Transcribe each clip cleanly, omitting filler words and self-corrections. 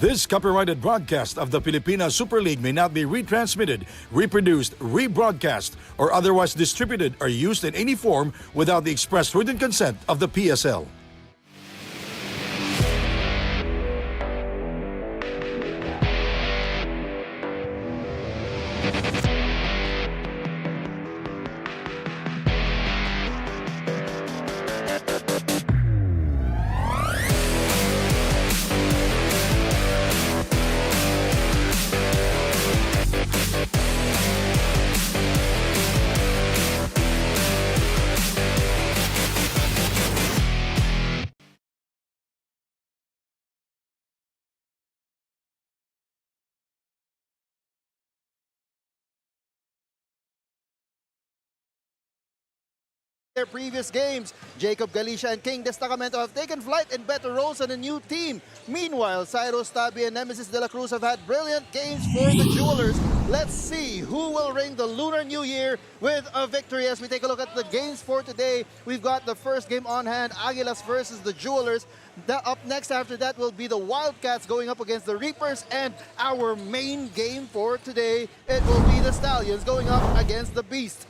This copyrighted broadcast of the Filipina Super League may not be retransmitted, reproduced, rebroadcast, or otherwise distributed or used in any form without the express written consent of the PSL. Their previous games, Jacob Galicia and King Destacamento have taken flight in better roles on a new team. Meanwhile, Cyrus Tabi and Nemesis De La Cruz have had brilliant games for the Jewelers. Let's see who will ring the Lunar New Year with a victory. As we take a look at the games for today, we've got the first game on hand, Aguilas versus the Jewelers. Up next after that will be the Wildcats going up against the Reapers, and our main game for today, it will be the Stallions going up against the Beast.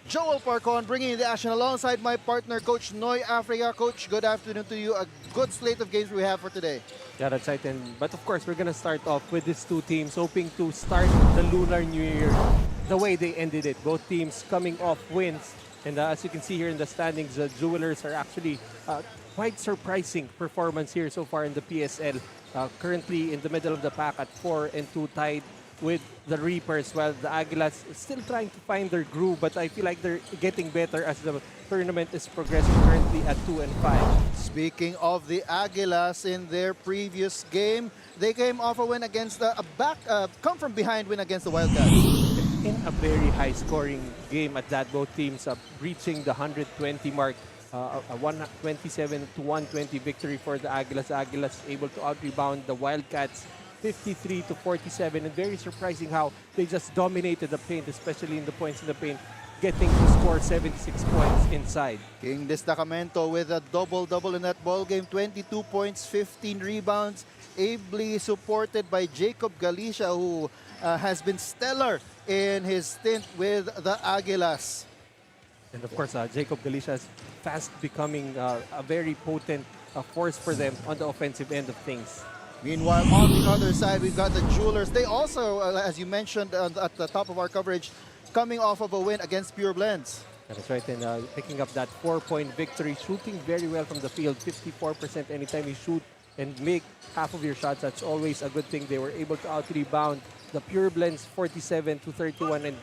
Joel Parcon bringing the action alongside my partner, Coach Noy Africa. Coach, good afternoon to you. A good slate of games we have for today. Yeah, that's right. But of course, we're going to start off with these two teams, hoping to start the Lunar New Year the way they ended it. Both teams coming off wins. And as you can see here in the standings, the Jewelers are actually quite surprising performance here so far in the PSL. Currently in the middle of the pack at 4-2, tied with the Reapers, while the Aguilas still trying to find their groove, but I feel like they're getting better as the tournament is progressing, currently at 2-5. Speaking of the Aguilas, in their previous game, they came off a win against come from behind win against the Wildcats. In a very high-scoring game at that, both teams reaching the 120 mark. A 127-120 victory for the Aguilas. Aguilas able to out-rebound the Wildcats 53-47, and very surprising how they just dominated the paint, especially in the points in the paint, getting to score 76 points inside. King Destacamento with a double-double in that ball game, 22 points, 15 rebounds, ably supported by Jacob Galicia, who has been stellar in his stint with the Aguilas. And of course, Jacob Galicia is fast becoming a very potent force for them on the offensive end of things. Meanwhile, on the other side, we've got the Jewelers. They also, as you mentioned at the top of our coverage, coming off of a win against Pure Blends. That's right, and picking up that 4-point victory, shooting very well from the field, 54% anytime you shoot and make half of your shots. That's always a good thing. They were able to out-rebound the Pure Blends 47-31, and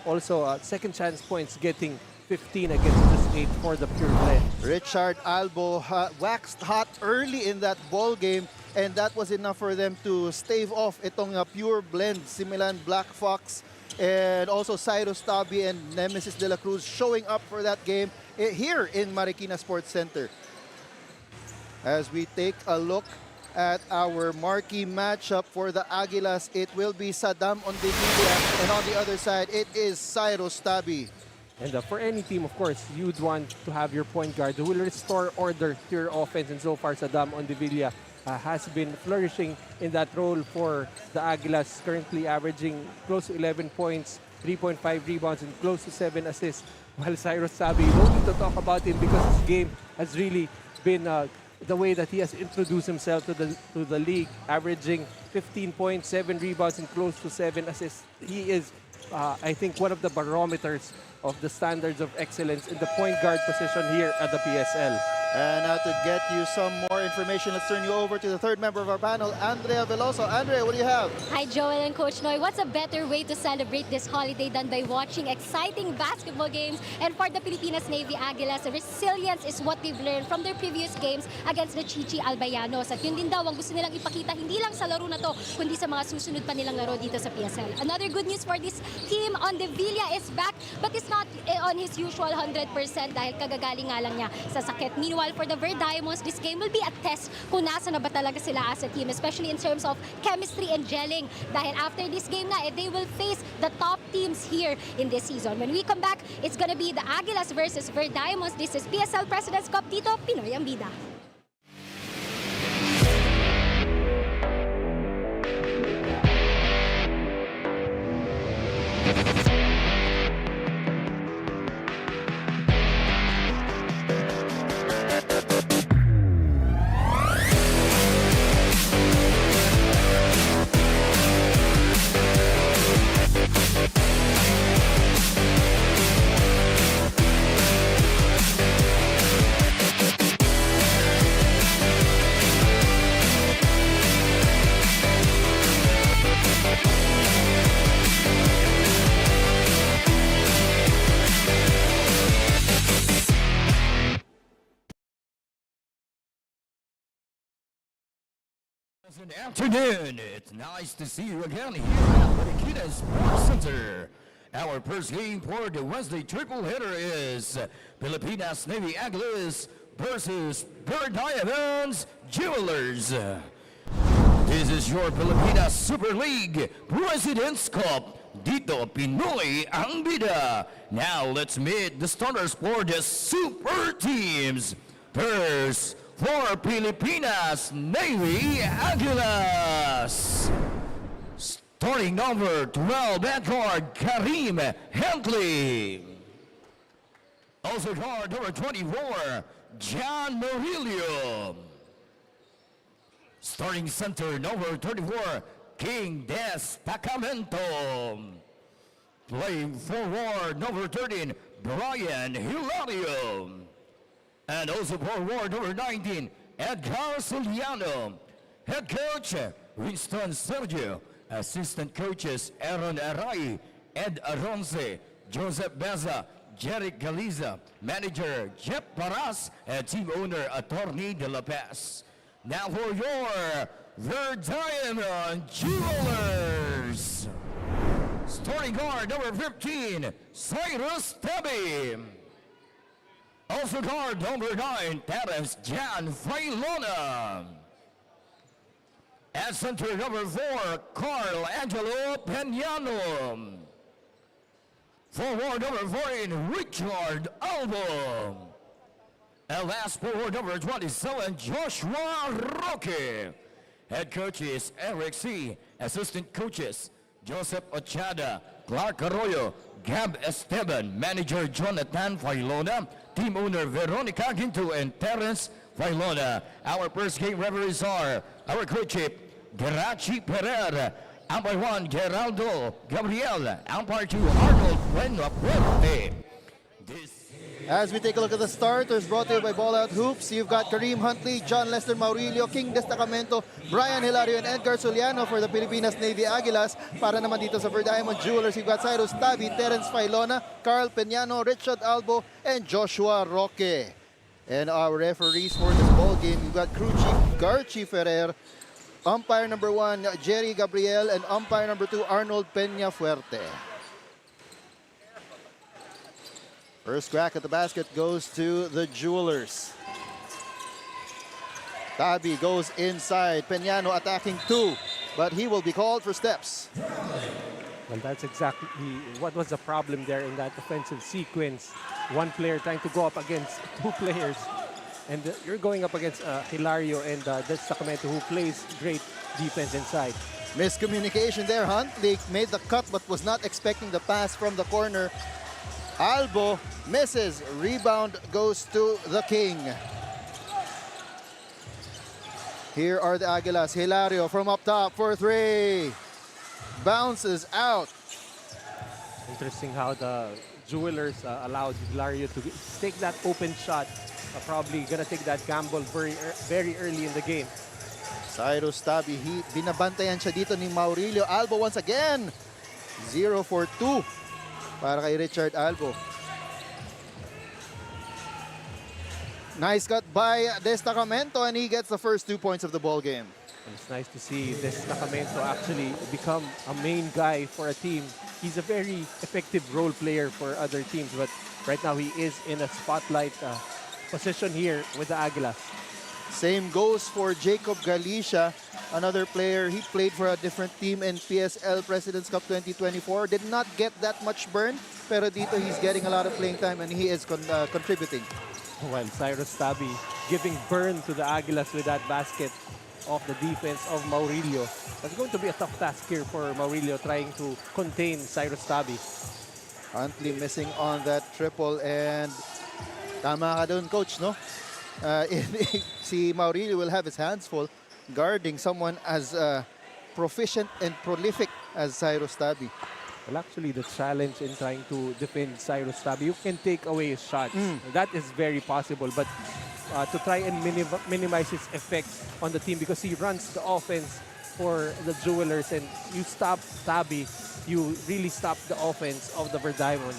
also second chance points, getting 15 against just 8 for the Pure Blend. Richard Albo waxed hot early in that ball game, and that was enough for them to stave off itong Pure Blend, Similan Black Fox, and also Cyrus Tabi and Nemesis De La Cruz showing up for that game here in Marikina Sports Center. As we take a look at our marquee matchup for the Aguilas, it will be Saddam on the media, and on the other side, it is Cyrus Tabi. And for any team, of course, you'd want to have your point guard who will restore order to your offense. And so far, Saddam Ondivilla has been flourishing in that role for the Aguilas, currently averaging close to 11 points, 3.5 rebounds, and close to 7 assists. While Cyrus Tabi, no need to talk about him because his game has really been the way that he has introduced himself to the league, averaging 15 points, 7 rebounds, and close to 7 assists. He is, I think, one of the barometers of the standards of excellence in the point guard position here at the PSL. And now to get you some more information, let's turn you over to the third member of our panel, Andrea Veloso. Andrea, what do you have? Hi, Joel and Coach Noy. What's a better way to celebrate this holiday than by watching exciting basketball games? And for the Pilipinas Navy Aguilas, resilience is what they've learned from their previous games against the Chichi Albayanos. At yun din daw ang gusto nilang ipakita, hindi lang sa laro na to, kundi sa mga susunod pa nilang laro dito sa PSL. Another good news for this team, Ondivilla is back, but it's not on his usual 100% dahil kagagaling nga lang niya sa sakit. Meanwhile, for the Ver Diamonds, this game will be a test kung nasa na ba talaga sila as a team, especially in terms of chemistry and gelling. Dahil after this game na, they will face the top teams here in this season. When we come back, it's gonna be the Aguilas versus Ver Diamonds. This is PSL President's Cup dito, Pinoy ang bida. Good afternoon. It's nice to see you again here at MARIKINA Sports Center. Our first game for the Wednesday triple header is Pilipinas Navy Aguilas versus Diamonds Jewelers. This is your Pilipinas Super League President's Cup. Dito Pinoy ang bida. Now let's meet the starters for the super teams. First, for Pilipinas Navy Aguilas. Starting number 12, back guard Karim Hentley. Also guard number 24, John Murillo. Starting center number 34, King Des Tacamento. Playing forward number 13, Brian Hilario. And also forward number 19, Edgar Soliano. Head coach, Winston Sergio. Assistant coaches, Aaron Aray, Ed Aronce, Joseph Beza, Jeric Galiza. Manager, Jeff Paras, and team owner, Attorney De La Paz. Now for your Diamond Jewelers. Starting guard number 15, Cyrus Tabby. Also guard number 9, Terence Jan Failona. At center number 4, Carl Angelo Peñano. Forward number 14, Richard Albo. And last forward number 27, Joshua Roque. Head coaches, Eric C. Assistant coaches, Joseph Ochada, Clark Arroyo, Gab Esteban. Manager, Jonathan Failona. Team owner, Veronica Ginto and Terence Failona. Our first game referees are our coach, Geraci Pereira. Umpire 1, Geraldo Gabriel. Umpire 2, Arnold Fuente. As we take a look at the starters brought to you by Ball Out Hoops, you've got Kareem Huntley, John Lester Maurilio, King Destacamento, Brian Hilario, and Edgar Soliano for the Pilipinas Navy Aguilas. Para naman dito sa Diamond Jewelers, you've got Cyrus Tabi, Terence Failona, Carl Peñano, Richard Albo, and Joshua Roque. And our referees for this ball game, you've got crew chief Garchi Ferrer, umpire number 1, Jerry Gabriel, and umpire number 2, Arnold Peña Fuerte. First crack at the basket goes to the Jewelers. Tabi goes inside. Peñano attacking 2, but he will be called for steps. Well, that's exactly what was the problem there in that offensive sequence. One player trying to go up against 2 players. And you're going up against Hilario and Destacamento, who plays great defense inside. Miscommunication there. Huntley made the cut but was not expecting the pass from the corner. Albo misses. Rebound goes to the King. Here are the Aguilas. Hilario from up top for 3. Bounces out. Interesting how the Jewelers allowed Hilario to take that open shot. Probably gonna take that gamble very early in the game. Cyrus Tabi, binabantayan siya dito ni Maurilio. Albo once again. 0 for 2 para kay Richard Albo. Nice cut by Destacamento, and he gets the first 2 points of the ball game. It's nice to see Destacamento actually become a main guy for a team. He's a very effective role player for other teams, but right now he is in a spotlight position here with the Aguilas. Same goes for Jacob Galicia, another player. He played for a different team in PSL President's Cup 2024. Did not get that much burn, pero dito he's getting a lot of playing time and he is contributing. Well, Cyrus Tabi giving burn to the Aguilas with that basket off the defense of Maurilio. That's going to be a tough task here for Maurilio, trying to contain Cyrus Tabi. Huntley missing on that triple, and tama ka dun, coach, no? Si Maurilio will have his hands full guarding someone as proficient and prolific as Cyrus Tabi. Well, actually, the challenge in trying to defend Cyrus Tabi, you can take away his shots. That is very possible, but to try and minimize his effects on the team, because he runs the offense for the Jewelers, and you stop Tabi, you really stop the offense of the Diamonds.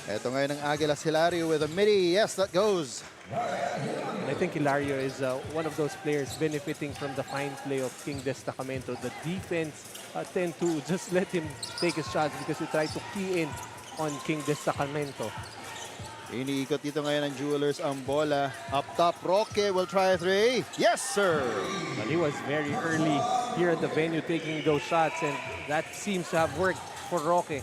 Ito ngayon ng Aguilas, Hilario with a midi. Yes, that goes. I think Hilario is one of those players benefiting from the fine play of King Destacamento. The defense tend to just let him take his shots because we try to key in on King Destacamento. Iniikot dito ngayon ng Jewelers ang bola. Up top, Roque will try a three. Yes, sir! But he was very early here at the venue taking those shots, and that seems to have worked for Roque.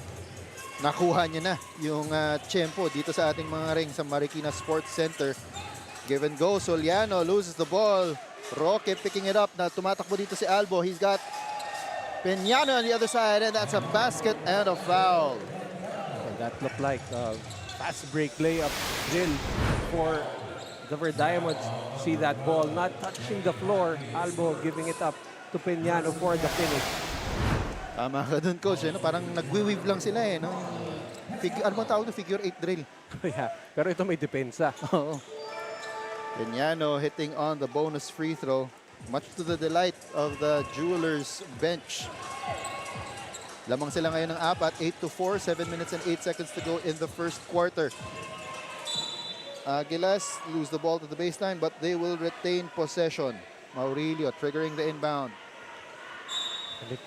Nakuha niya na yung tiyempo dito sa ating mga ring sa Marikina Sports Center. Give and go, Soliano loses the ball. Roque picking it up. Na tumatakbo dito si Albo. He's got Peñano on the other side, and that's a basket and a foul. And that looked like fast break layup drill for the Verdiamonds. See that ball not touching the floor. Albo giving it up to Peñano for the finish. Tama ka dun, coach. No? Parang nagwi-weave lang sila eh. No? Ano bang tawag doon? Figure 8 drill. Yeah, pero ito may depensa. Oo. Peñano hitting on the bonus free throw. Much to the delight of the Jewelers bench. Lamang sila ngayon ng 8-4, 7 minutes and 8 seconds to go in the first quarter. Aguilas lose the ball to the baseline, but they will retain possession. Maurilio triggering the inbound. And if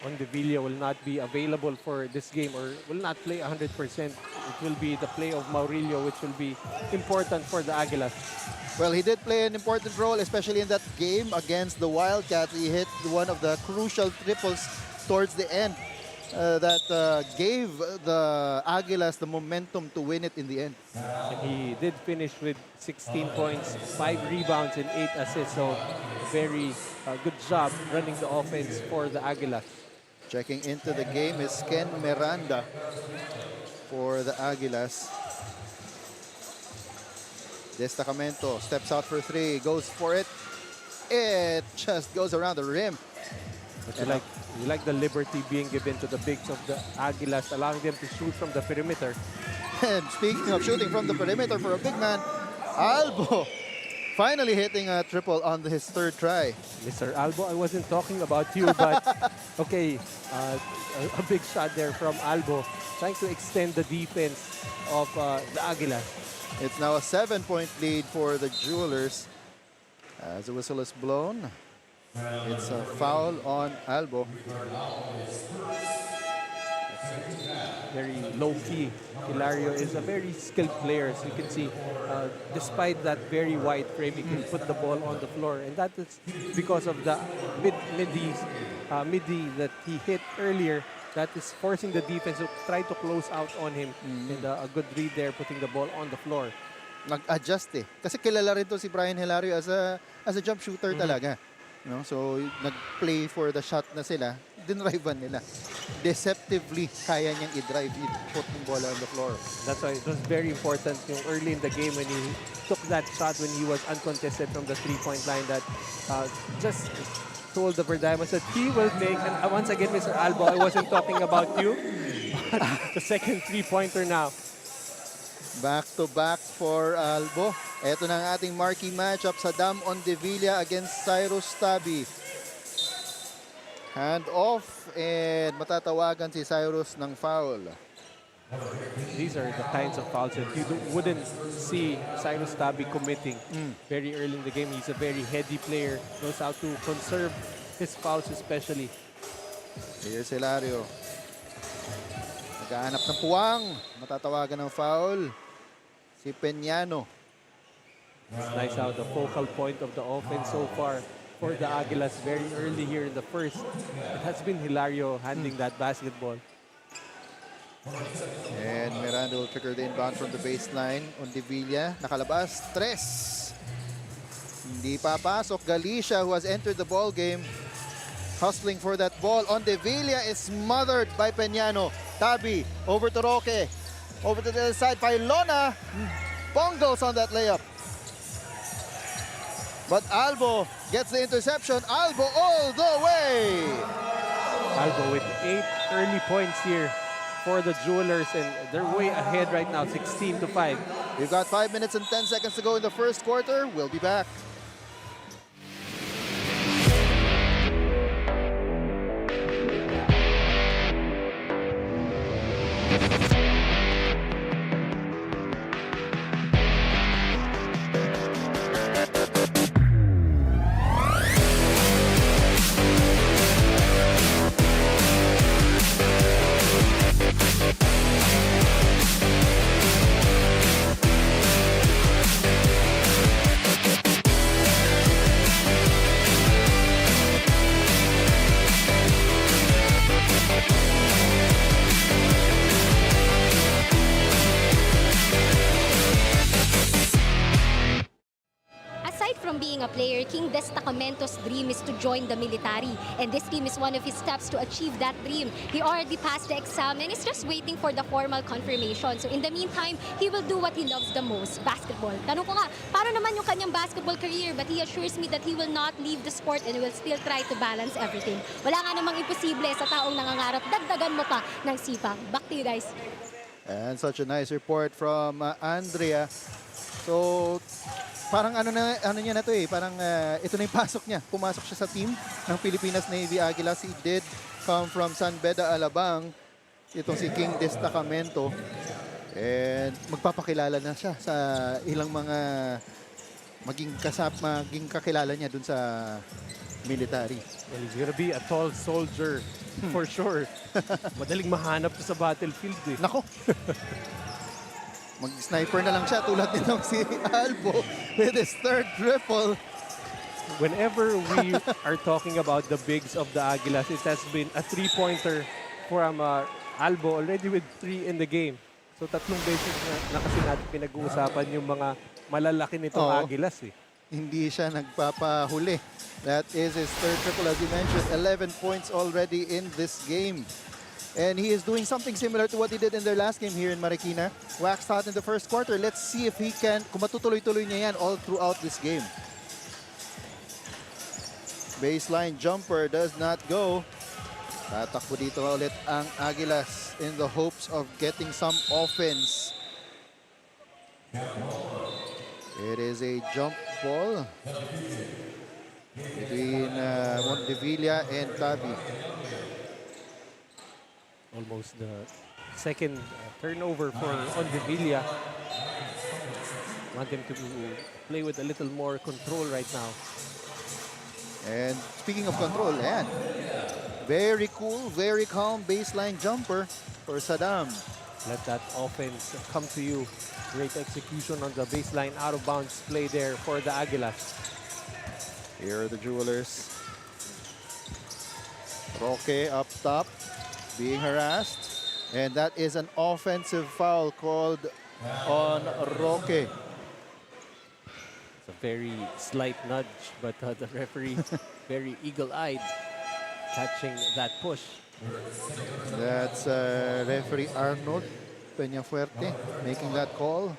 Ondevilla will not be available for this game or will not play 100%, it will be the play of Maurilio, which will be important for the Aguilas. Well, he did play an important role, especially in that game against the Wildcats. He hit one of the crucial triples towards the end. That gave the Aguilas the momentum to win it in the end. And he did finish with 16 points, 5 rebounds, and 8 assists. So very good job running the offense for the Aguilas. Checking into the game is Ken Miranda for the Aguilas. Destacamento steps out for three, goes for it. It just goes around the rim. But you like the liberty being given to the bigs of the Aguilas, allowing them to shoot from the perimeter. And speaking of shooting from the perimeter for a big man, Albo finally hitting a triple on his third try. Mr. Albo, I wasn't talking about you, but okay, a big shot there from Albo, trying to extend the defense of the Aguilas. It's now a 7-point lead for the Jewelers. As the whistle is blown, it's a foul on Albo. Very low-key. Hilario is a very skilled player, as you can see. Despite that very wide frame, he can put the ball on the floor, and that is because of the midi that he hit earlier. That is forcing the defense to try to close out on him. And a good read there, putting the ball on the floor. Nag-adjust eh. Kasi kilala rin to si Brian Hilario as a jump shooter talaga. No? So, nag-play for the shot na sila. Dinrivean nila. Deceptively, kaya niyang i-drive, i-put yung bola on the floor. That's why it was very important yung early in the game when he took that shot when he was uncontested from the three-point line that just told the Verdiamonds that he will make. And once again, Mr. Albo, I wasn't talking about you. The second three-pointer now. Back-to-back for Albo. Ito na ang ating marquee matchup sa Dam Ondevilla against Cyrus Tabi. Hand off and matatawagan si Cyrus ng foul. These are the kinds of fouls that you wouldn't see Cyrus Tabi committing very early in the game. He's a very heady player, knows how to conserve his fouls especially. Here's Hilario. Naghahanap ng puwang. Matatawagan ng foul. Si Peñano. Nice out, the focal point of the offense so far for the Aguilas very early here in the first. It has been Hilario handling that basketball. And Miranda will trigger the inbound from the baseline. Ondevilla, nakalabas. Tres. Hindi papasok. Galicia, who has entered the ball game, hustling for that ball. Ondevilla is smothered by Peñano. Tabi, over to Roque. Over to the other side, Pailona. Bongles on that layup. But Albo gets the interception. Albo all the way. Albo with 8 early points here for the Jewelers, and they're way ahead right now, 16-5. We've got 5 minutes and 10 seconds to go in the first quarter. We'll be back. King Destacamento's dream is to join the military. And this team is one of his steps to achieve that dream. He already passed the exam and is just waiting for the formal confirmation. So in the meantime, he will do what he loves the most, basketball. Tanong ko nga, paano naman yung kanyang basketball career? But he assures me that he will not leave the sport and will still try to balance everything. Wala nga namang imposible sa taong nangangarap. Dagdagan mo pa ng sipag. Back to you guys. And such a nice report from Andrea. So, parang ano niya na to eh, parang ito na yung pasok niya. Pumasok siya sa team ng Pilipinas Navy Aguilas. He did come from San Beda, Alabang. Itong si King Destacamento. And magpapakilala na siya sa ilang mga maging kakilala niya dun sa military. Well, he's gonna be a tall soldier for sure. Madaling mahanap to sa battlefield eh. Nako! Mag-sniper na lang siya tulad nitong si Albo with his third triple. Whenever we are talking about the bigs of the Aguilas, it has been a three-pointer from Albo already with 3 in the game. So tatlong beses na kasi natin pinag-uusapan yung mga malalaki nitong Aguilas eh. Hindi siya nagpapahuli. That is his third triple, as you mentioned. 11 points already in this game. And he is doing something similar to what he did in their last game here in Marikina. Waxed hot in the first quarter. Let's see if he can, kung matutuloy-tuloy niya yan all throughout this game. Baseline jumper does not go. Tatakbo dito ulit ang Aguilas in the hopes of getting some offense. It is a jump ball between Montevilla and Tabi. Almost the second turnover for Montevilla. Want him to play with a little more control right now. And speaking of control, ayan. Very cool, very calm baseline jumper for Saddam. Let that offense come to you. Great execution on the baseline out-of-bounds play there for the Aguilas. Here are the Jewelers. Roque up top, being harassed. And that is an offensive foul called on Roque. It's a very slight nudge, but the referee very eagle-eyed catching that push. That's referee Arnold Peñafuerte making that call.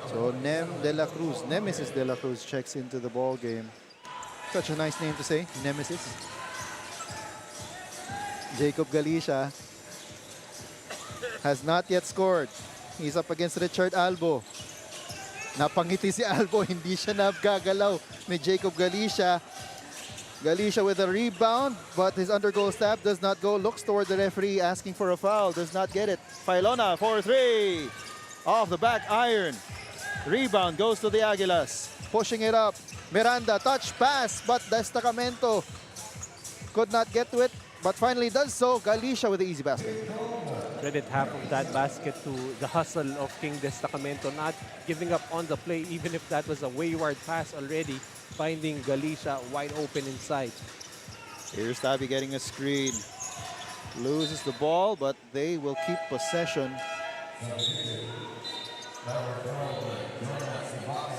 So Nemesis de la Cruz checks into the ball game. Such a nice name to say, Nemesis. Jacob Galicia has not yet scored. He's up against Richard Albo. Napangiti si Albo, hindi siya nagagalaw ni Jacob Galicia. Galicia with a rebound, but his under-goal stab does not go. Looks toward the referee, asking for a foul. Does not get it. Filona for 3. Off the back iron. Rebound goes to the Aguilas. Pushing it up. Miranda, touch pass, but Destacamento could not get to it, but finally does so. Galicia with the easy basket. Credit half of that basket to the hustle of King Destacamento, not giving up on the play, even if that was a wayward pass already, finding Galicia wide open inside. Here's Tabi getting a screen. Loses the ball, but they will keep possession.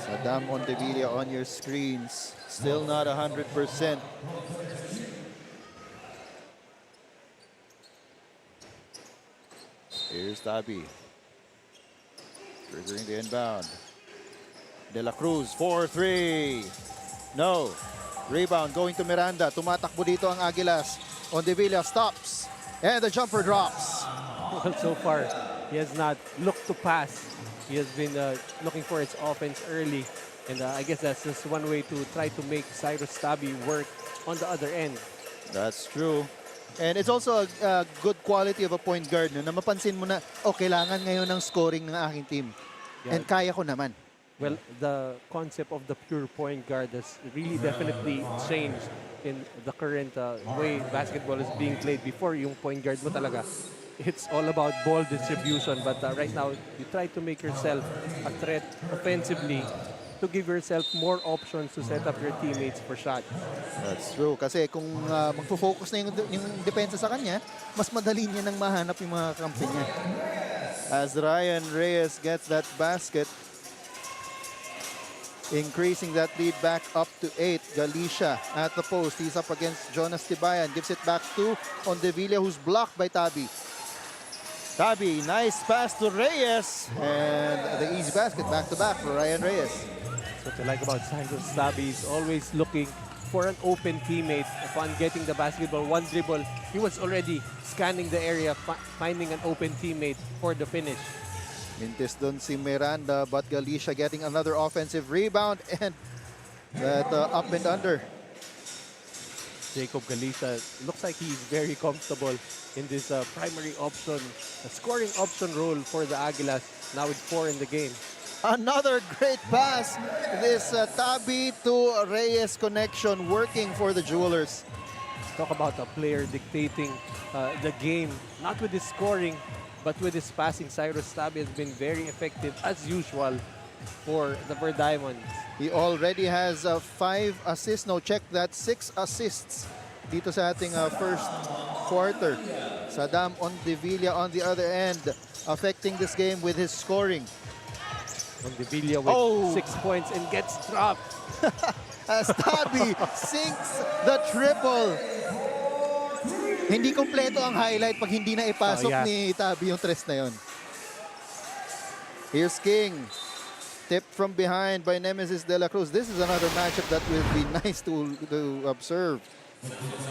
Saddam Montevilla on your screens. Still not 100%. Here's Tabi. Triggering the inbound. De La Cruz, 4-3. No. Rebound going to Miranda. Tumatakbo dito ang Aguilas. Montevilla stops. And the jumper drops. Well, so far, he has not looked to pass. He has been looking for his offense early. And I guess that's just one way to try to make Cyrus Tabi work on the other end. That's true. And it's also a good quality of a point guard no, na mapansin mo na, kailangan ngayon ng scoring ng aking team. Yeah. And kaya ko naman. Well, the concept of the pure point guard has really definitely changed in the current way basketball is being played. Before, yung point guard mo talaga, it's all about ball distribution. But right now, you try to make yourself a threat offensively to give yourself more options to set up your teammates for shot. That's true. Kasi kung magfo-focus na yung depensa sa kanya, mas madali niya nang mahanap yung mga kampi niya. As Ryan Reyes gets that basket. increasing that lead back up to 8. Galicia at the post. He's up against Jonas Tibayan. Gives it back to Ondevilla, who's blocked by Tabi. Tabi, nice pass to Reyes. And the easy basket back-to-back for Ryan Reyes. What I like about Cyrus Tabi is always looking for an open teammate. Upon getting the basketball, one dribble, he was already scanning the area, finding an open teammate for the finish. Mintis dun si Miranda, but Galicia getting another offensive rebound and that up and under. Jacob Galicia looks like he's very comfortable in this primary option, scoring option role for the Aguilas, now with 4 in the game. Another great pass. This Tabi to Reyes connection working for the Jewelers. Talk about a player dictating the game, not with his scoring, but with his passing. Cyrus Tabi has been very effective as usual for the Ver Diamonds. He already has 5 assists. No, check that, 6 assists dito sa ating first quarter. Saddam Ondevilla on the other end, affecting this game with his scoring. Ondevilla with 6 points and gets dropped. As Tabi sinks the triple. Hindi kompleto ang highlight pag hindi na ipasok ni Tabi yung tres na yun. Here's King. Tip from behind by Nemesis De La Cruz. This is another matchup that will be nice to observe.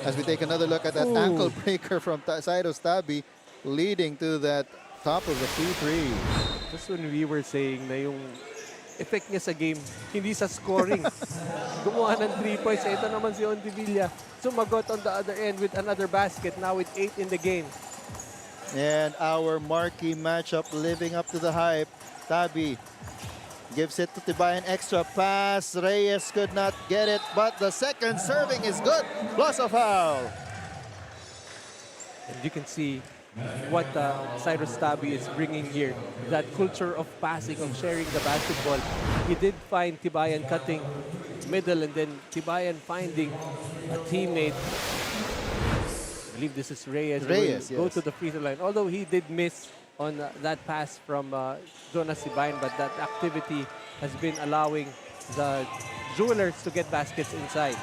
As we take another look at that ankle breaker from Cyrus Tabi, leading to that top of the 2-3. Just when we were saying na yung effect niya sa game, hindi sa scoring. Gumawa ng 3 points. Ito naman si Ondevilla. Sumagot on the other end with another basket, now with 8 in the game. And our marquee matchup living up to the hype. Tabi gives it to Tibayan, extra pass. Reyes could not get it, but the second serving is good. Plus a foul. And you can see what Cyrus Tabi is bringing here. That culture of passing, of sharing the basketball. He did find Tibayan cutting middle, and then Tibayan finding a teammate. I believe this is Reyes. Reyes, Go yes. to the free throw line. Although he did miss on that pass from Jonas Tibayan, but that activity has been allowing the Jewelers to get baskets inside.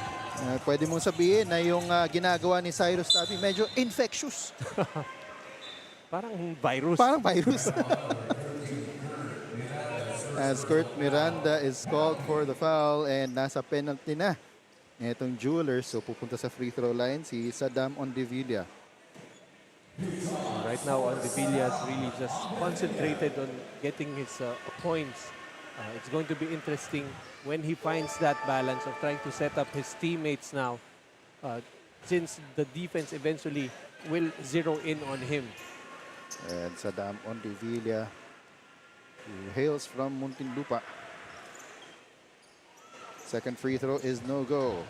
Pwede mong sabihin na yung ginagawa ni Cyrus Tabi medyo infectious. Parang virus. Parang virus. As Kurt Miranda is called for the foul and nasa penalty na itong Jewelers. So pupunta sa free throw line si Saddam Ondevilla. Right now, Ondevilla is really just concentrated on getting his points. It's going to be interesting when he finds that balance of trying to set up his teammates now, since the defense eventually will zero in on him. And Saddam Ondevilla, who hails from Muntinlupa. Second free throw is no go.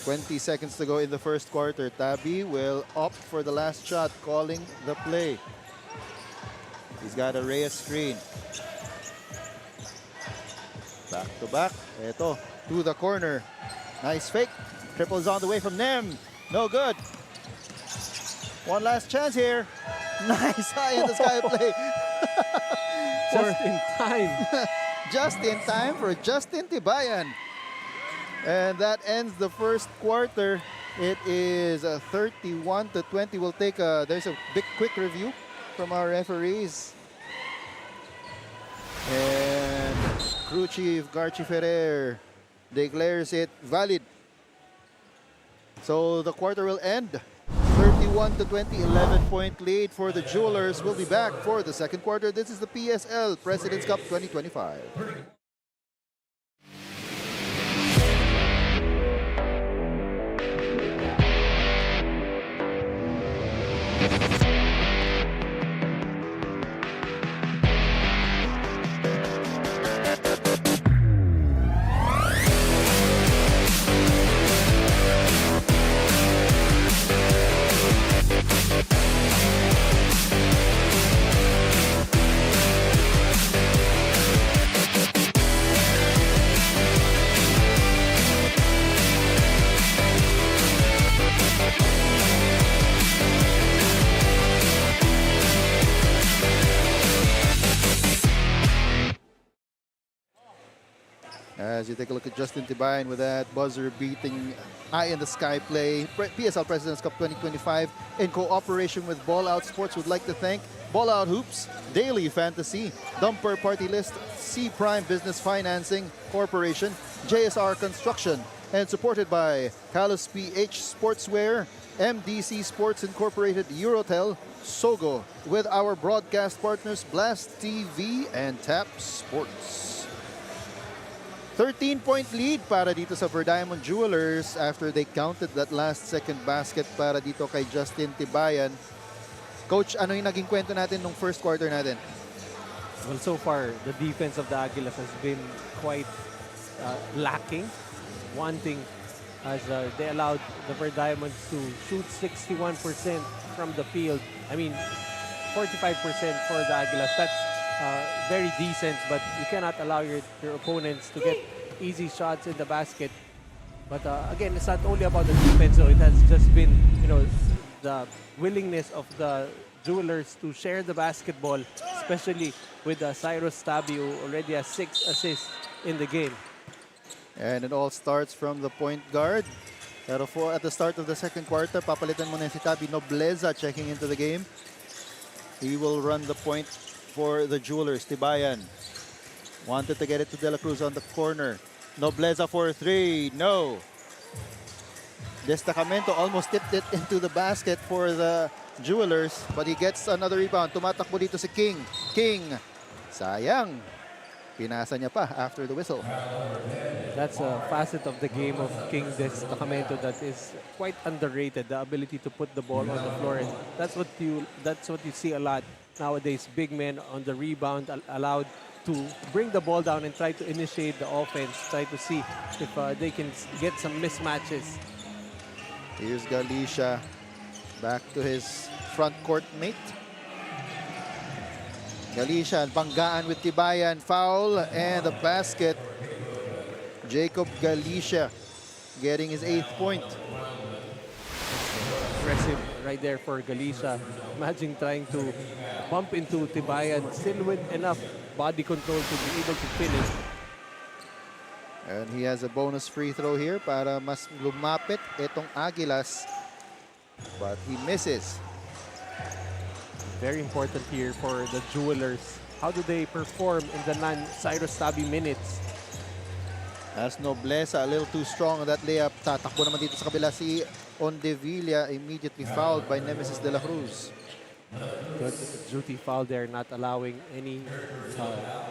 20 seconds to go in the first quarter. Tabi will opt for the last shot, calling the play. He's got a Reyes screen. Back to back. Eto, to the corner. Nice fake. Triple's on the way from Nem. No good. One last chance here. Nice high in the sky play. Just in time. Just in time for Justin Tibayan. And that ends the first quarter. It is 31-20. We'll take there's a quick review from our referees. And crew chief Garchi Ferrer declares it valid. So the quarter will end 31-20, 11-point lead for the Jewelers. We'll be back for the second quarter. This is the PSL President's Cup 2025. As you take a look at Justin Tibayan with that buzzer-beating eye-in-the-sky play. PSL Presidents Cup 2025 in cooperation with Ball Out Sports would like to thank Ball Out Hoops, Daily Fantasy, Dumper Party List, C Prime Business Financing Corporation, JSR Construction, and supported by Calus PH Sportswear, MDC Sports Incorporated, Eurotel, Sogo, with our broadcast partners Blast TV and Tap Sports. 13-point lead para dito sa Verdiamond Jewelers after they counted that last second basket para dito kay Justin Tibayan. Coach, ano yung naging kwento natin nung first quarter natin? Well, so far, the defense of the Aguilas has been quite lacking. One thing, as they allowed the Verdiamonds to shoot 61% from the field. I mean, 45% for the Aguilas. That's very decent, but you cannot allow your opponents to get easy shots in the basket. But again, it's not only about the defense, so it has just been, the willingness of the Jewelers to share the basketball, especially with Cyrus Tabi, who already has 6 assists in the game. And it all starts from the point guard. Pero at the start of the second quarter, papalitan muna si Tabi Nobleza checking into the game. He will run the point for the Jewelers. Tibayan wanted to get it to De La Cruz on the corner. Nobleza for 3. No. Destacamento almost tipped it into the basket for the Jewelers, but he gets another rebound. Tumatakbo dito si King. King, sayang. Pinasa niya pa after the whistle. That's a facet of the game of King Destacamento that is quite underrated. The ability to put the ball on the floor, and that's what you see a lot nowadays. Big men on the rebound, allowed to bring the ball down and try to initiate the offense. Try to see if they can get some mismatches. Here's Galicia back to his front court mate. Galicia, banggaan with Tibayan, foul, and the basket. Jacob Galicia getting his 8th point. Impressive right there for Galicia. Imagine trying to bump into Tibayan, still with enough body control to be able to finish. And he has a bonus free throw here para mas lumapit itong Aguilas. But he misses. Very important here for the Jewelers. How do they perform in the non-Cyrus Tabi minutes? As Nobleza a little too strong on that layup. Tatakbo naman dito sa kabila si Ondevilla, immediately fouled by Nemesis De La Cruz. Good duty foul there, not allowing any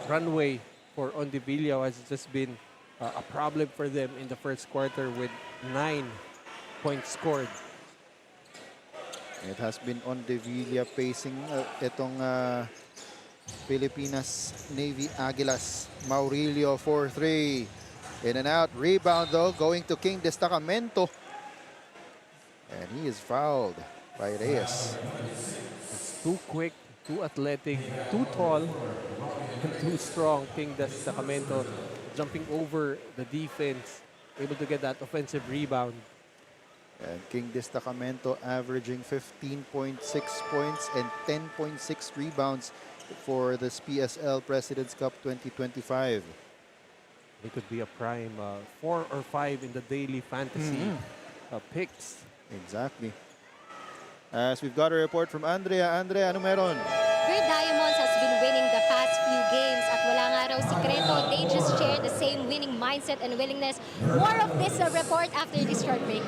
runway for Ondevilla, has just been a problem for them in the first quarter with 9 points scored. It has been Ondevilla pacing itong Pilipinas Navy Aguilas. Maurilio for 3. In and out. Rebound though going to King Destacamento. And he is fouled by Reyes. It's too quick, too athletic, too tall, and too strong. King Destacamento jumping over the defense, able to get that offensive rebound. And King Destacamento averaging 15.6 points and 10.6 rebounds for this PSL Presidents Cup 2025. It could be a prime 4 or 5 in the daily fantasy picks. Exactly. As we've got a report from Andrea. Andrea, ano meron? Verdiamonds has been winning the past few games at wala nga raw sikreto. They just share the same winning mindset and willingness. More of this report after this short break.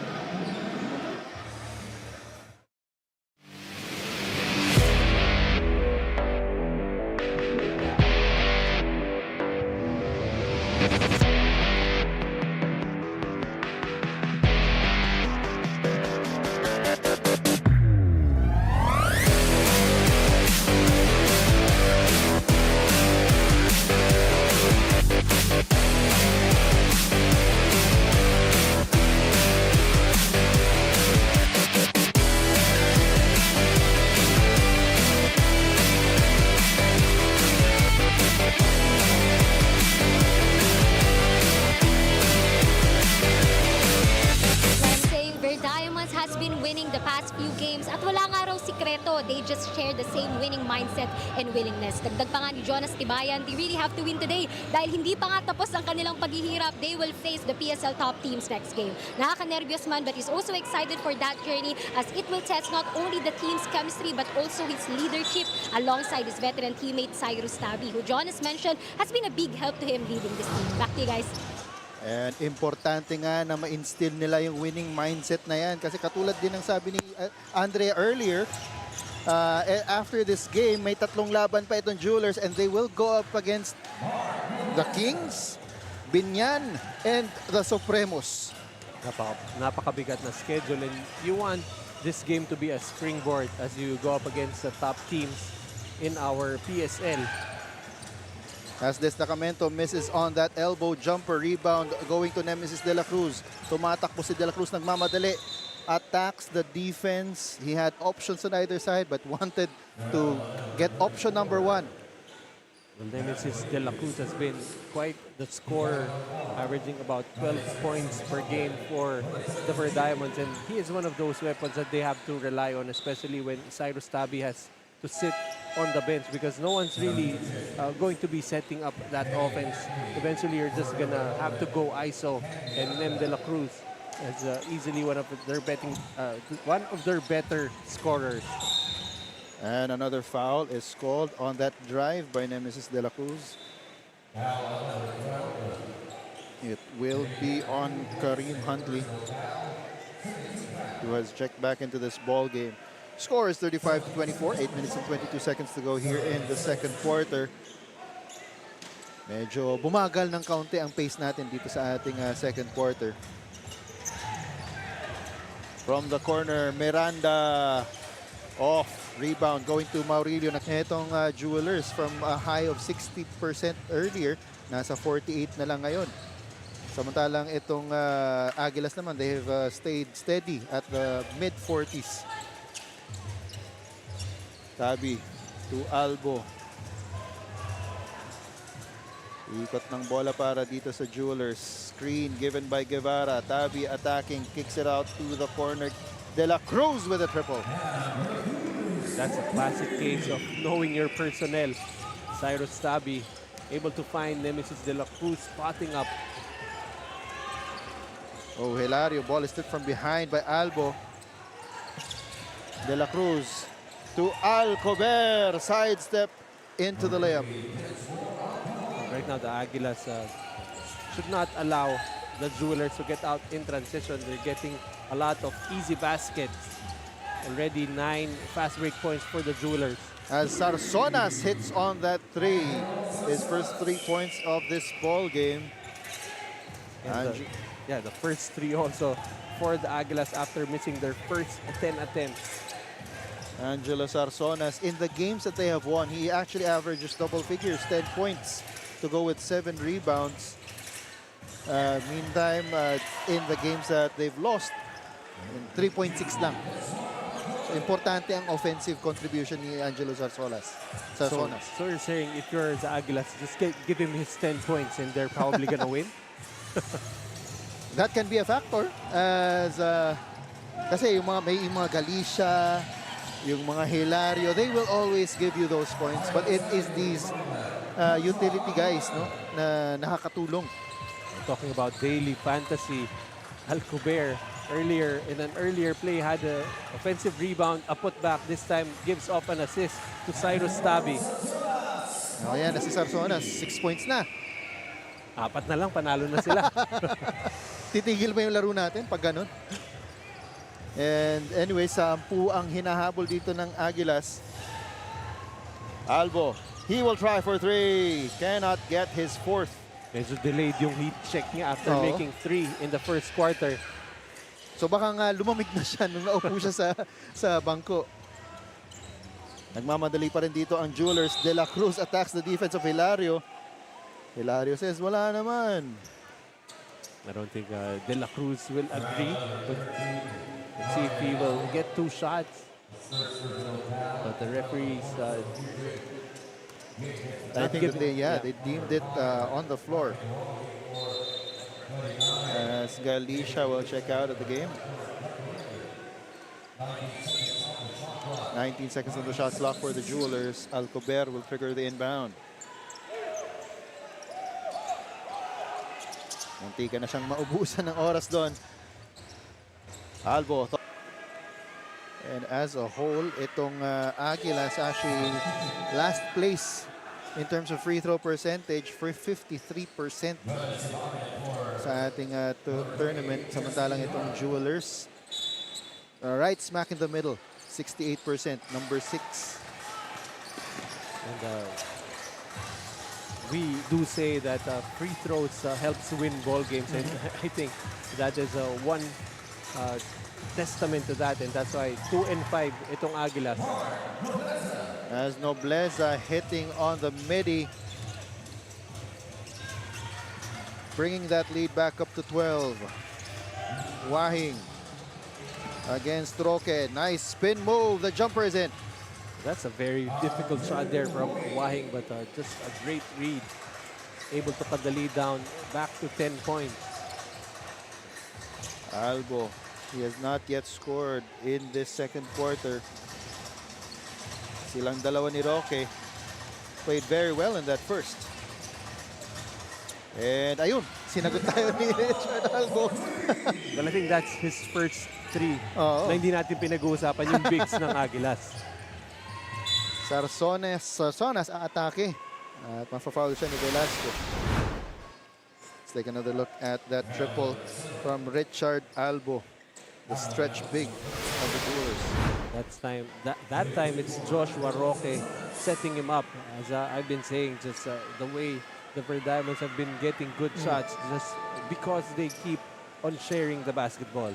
winning the past few games at wala nga raw sikreto. They just share the same winning mindset and willingness. Dagdag pa nga ni Jonas Tibayan, they really have to win today dahil hindi pa nga tapos ang kanilang paghihirap. They will face the PSL top teams next game. Nakaka-nervyos man, but he's also excited for that journey as it will test not only the team's chemistry but also his leadership alongside his veteran teammate Cyrus Tabi, who Jonas mentioned has been a big help to him leading this team. Back to you guys. And importante nga na ma-instill nila yung winning mindset na yan. Kasi katulad din ng sabi ni Andre earlier, after this game, may 3 laban pa itong Jewelers and they will go up against the Kings, Binyan, and the Supremos. Napakabigat na schedule, and you want this game to be a springboard as you go up against the top teams in our PSL. As Destacamento misses on that elbow jumper, rebound going to Nemesis De La Cruz. Tumatakbo si De La Cruz, nagmamadali. Attacks the defense. He had options on either side but wanted to get option number 1. Well, Nemesis De La Cruz has been quite the scorer, averaging about 12 points per game for the Ver Diamonds, and he is one of those weapons that they have to rely on, especially when Cyrus Tabi has to sit on the bench because no one's really going to be setting up that offense. Eventually, you're just gonna have to go ISO, and Nem De La Cruz is easily one of their better scorers. And another foul is called on that drive by Nemesis De La Cruz. It will be on Kareem Huntley, who has checked back into this ball game. Score is 35-24, 8 minutes and 22 seconds to go here in the second quarter. Medyo bumagal ng kaunti ang pace natin dito sa ating second quarter. From the corner, Miranda off. Rebound going to Maurilio. Itong Jewelers from a high of 60% earlier. Nasa 48 na lang ngayon. Samantalang itong Aguilas naman, they have stayed steady at the mid-40s. Tabi to Albo. Ikot ng bola para dito sa Jewelers. Screen given by Guevara. Tabi attacking, kicks it out to the corner. De La Cruz with a triple. That's a classic case of knowing your personnel. Cyrus Tabi able to find Nemesis De La Cruz spotting up. Oh, Hilario, ball is tipped from behind by Albo. De La Cruz to Alcober, sidestep into the layup. Right now, the Aguilas should not allow the Jewelers to get out in transition. They're getting a lot of easy baskets. Already 9 fast break points for the Jewelers. As Sarsonas hits on that 3, his first 3 points of this ball game. And the first 3 also for the Aguilas after missing their first 10 attempts. Angelo Sarsonas, in the games that they have won, he actually averages double figures, 10 points to go with 7 rebounds. Meantime, in the games that they've lost, 3.6 lang. So, importante ang offensive contribution ni Angelo Sarsonas. So you're saying if you're the Aguilas, just give him his 10 points and they're probably gonna win? That can be a factor. As, kasi yung mga Galicia, yung mga Hilario, they will always give you those points. But it is these utility guys, no, na nakakatulong. Talking about daily fantasy, Alcober earlier in an earlier play had an offensive rebound, a putback. This time gives off an assist to Cyrus Tabi. Ayan na si Sarsonas, 6 points na. 4 na lang, panalo na sila. Titigil ba yung laro natin pag ganun? And anyway, 10 ang hinahabol dito ng Aguilas. Albo, he will try for 3. Cannot get his 4th. Medyo delayed yung heat check niya after making 3 in the first quarter. So baka nga lumamig na siya nung naupo siya sa bangko. Nagmamadali pa rin dito ang Jewelers. De La Cruz attacks the defense of Hilario. Hilario says, wala naman. I don't think De La Cruz will agree. But let's see if he will get 2 shots. But the referees... I think that they deemed it on the floor. As Galicia will check out of the game. 19 seconds on the shot clock for the Jewelers. Alcober will trigger the inbound. Munti ka na siyang maubusan ng oras doon. Albo. And as a whole, itong Aguilas actually last place in terms of free throw percentage for 53% sa ating tournament. Samantalang itong Jewelers, right smack in the middle, 68%, number 6. And we do say that free throws helps win ball games, and I think that is one testament to that, and that's why 2-5 itong Aguilas. As Nobleza hitting on the midi, bringing that lead back up to 12. Wahing against Roque. Nice spin move. The jumper is in. That's a very difficult shot there from Wahing, but just a great read. Able to cut the lead down back to 10 points. Albo, he has not yet scored in this second quarter. Silang dalawa ni Roque played very well in that first. And ayun, sinagot tayo ni Richard Albo. Well, I think that's his first three Oo. na hindi natin pinag-uusapan, yung bigs ng Aguilas. Sarsonas aatake. At mafa-foul siya ni Velasco. Let's take another look at that triple from Richard Albo, the stretch big of the Jewelers. That time it's Joshua Roque setting him up. As I've been saying, just the way the Verde Diamonds have been getting good shots, just because they keep on sharing the basketball.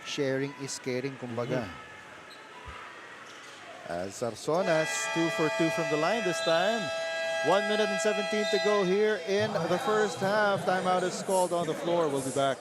Sharing is caring, kumbaga. As Sarsonas, 2 for 2 from the line this time. 1 minute and 17 to go here in the first half. Timeout is called on the floor. We'll be back.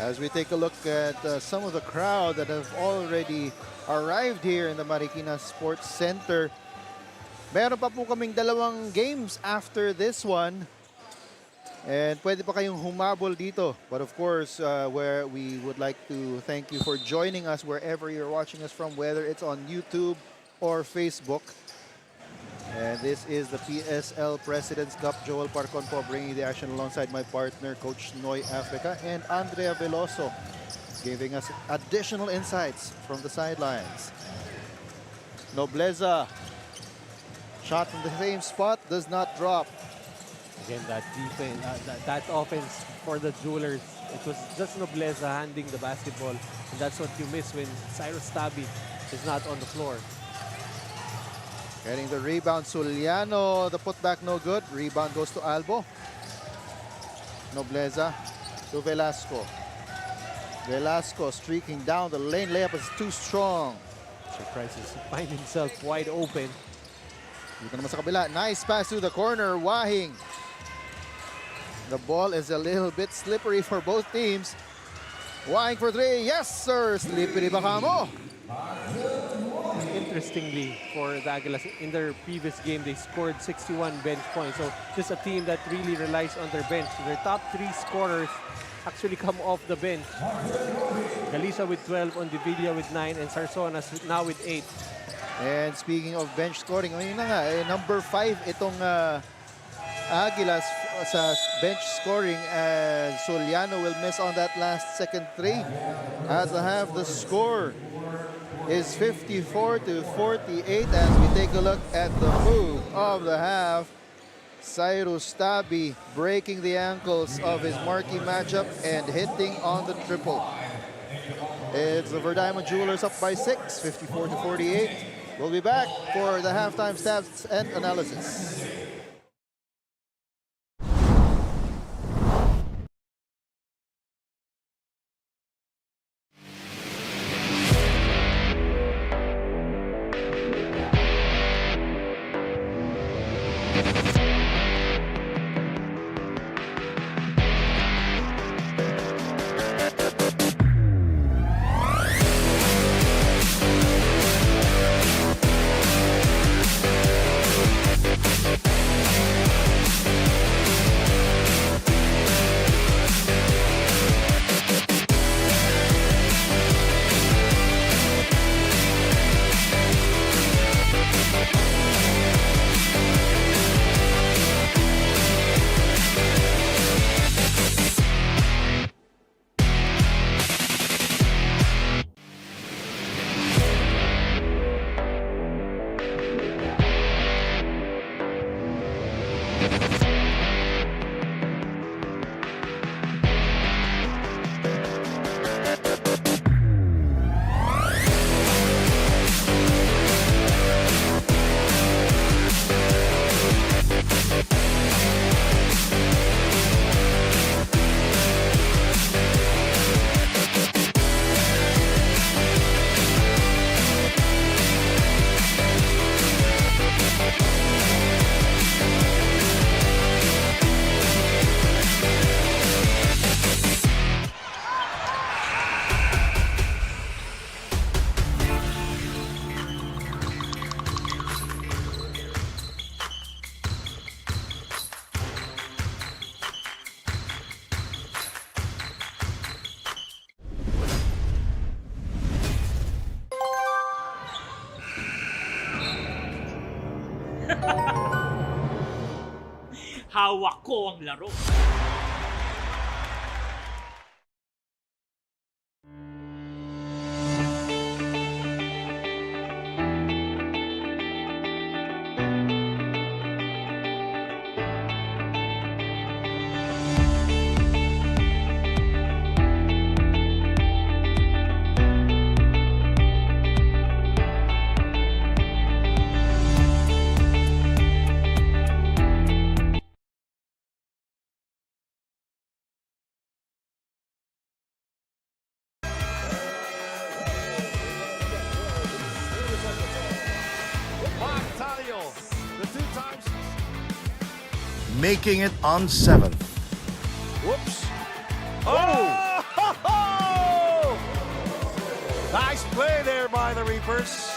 As we take a look at some of the crowd that have already arrived here in the Marikina Sports Center. Meron pa po kaming dalawang games after this one. And pwede pa kayong humabol dito. But of course, where we would like to thank you for joining us wherever you're watching us from, whether it's on YouTube or Facebook. And this is the PSL President's Cup. Joel Parcon po bringing the action alongside my partner, Coach Noy Africa, and Andrea Veloso, giving us additional insights from the sidelines. Nobleza, shot from the same spot, does not drop. Again, that defense, that offense for the Jewelers, it was just Nobleza handing the basketball, and that's what you miss when Cyrus Tabi is not on the floor. Getting the rebound, Suliano. The putback no good. Rebound goes to Albo. Nobleza to Velasco. Velasco streaking down the lane. Layup is too strong. Surprises, find himself wide open. Dito naman sa kabila. Nice pass to the corner. Wahing. The ball is a little bit slippery for both teams. Wahing for three. Yes, sir. Slippery baka mo. Interestingly, for the Aguilas, in their previous game, they scored 61 bench points. So just a team that really relies on their bench. Their top 3 scorers actually come off the bench. Galicia with 12, Ondivilla with 9, and Sarsonas now with 8. And speaking of bench scoring, ayun na nga, number 5 itong Aguilas sa bench scoring. Soliano will miss on that last second 3. At the half, the score is 54-48 as we take a look at the move of the half. Cyrus Tabi breaking the ankles of his marquee matchup and hitting on the triple. It's the Verdiamond Jewelers up by 6, 54-48. We'll be back for the halftime stats and analysis. Hawak ko ang laro. Making it on 7th. Whoops. Oh! Oh! Nice play there by the Reapers.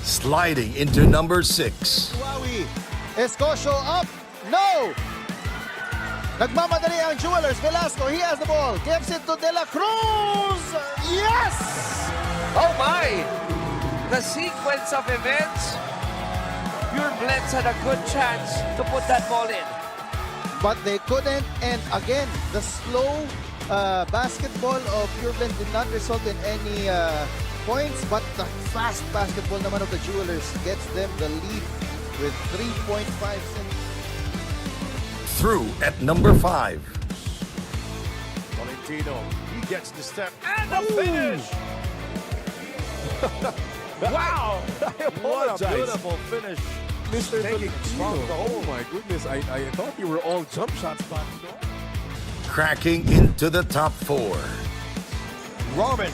Sliding into number 6. Huawei. Escocio up. No! Nagmamadali ang Jewelers. Velasco, he has the ball. Gives it to De La Cruz. Yes! Oh my! The sequence of events. Pure Blends had a good chance to put that ball in. But they couldn't. And again, the slow basketball of Pure Blend did not result in any points. But the fast basketball naman of the Jewelers gets them the lead with 3.5 seconds. Through at number 5. Valentino, he gets the step and the finish. Wow! What a beautiful finish. Mr. Taking strong Valentino. goal. Oh my goodness, I thought you were all jump shots back. Cracking into the top 4. Robin.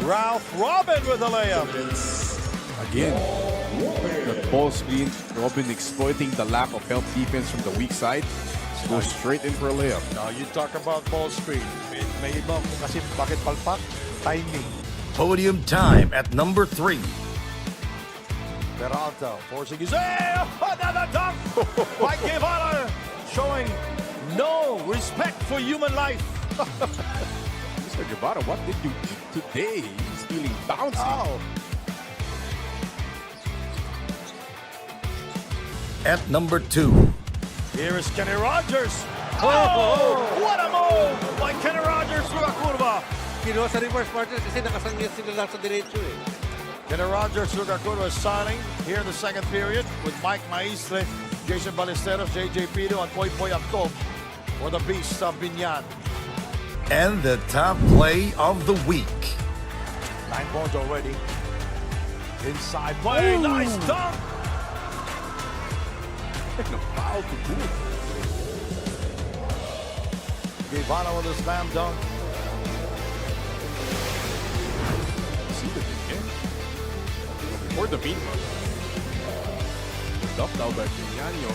Ralph Robin with a layup. Again, the ball screen, Robin exploiting the lack of help defense from the weak side. Goes straight in for a layup. Now you talk about ball screen. May iba kasi bakit palpak? Timing. Podium time at number 3. Peralta forcing his another dunk by Guevara, showing no respect for human life. Mr. Guevara, what did you eat today? He's feeling bouncy. Wow. At number 2. Here is Kenny Rogers. Oh, what a move by Kenny Rogers through a curva. Kinuha sa reverse partner kasi nakasangit sila lang sa diretso eh. Kenny Rogers through a curva is signing here in the second period with Mike Maistre Jason Ballesteros, JJ Pino, and Poy Poy Aktob for the Beasts of Binyan. And the top play of the week. 9 points already. Inside play, nice dunk! Taking a foul to boot. Givana with a slam dunk. See the thing, before the mean run. Dumped out by Piñano.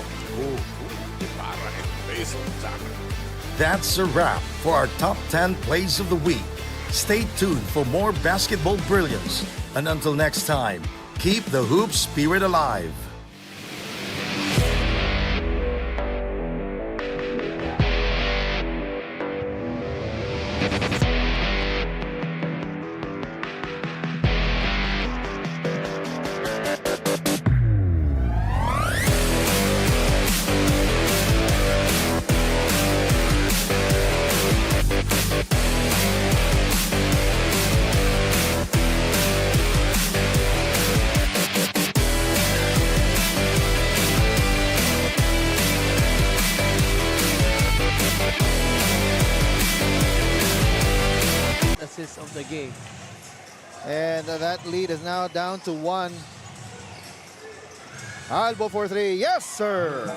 Para and face on Zaka. That's a wrap for our top 10 plays of the week. Stay tuned for more basketball brilliance. And until next time, keep the hoop spirit alive. Assist of the game. And that lead is now down to 1. Albo for 3. Yes, sir.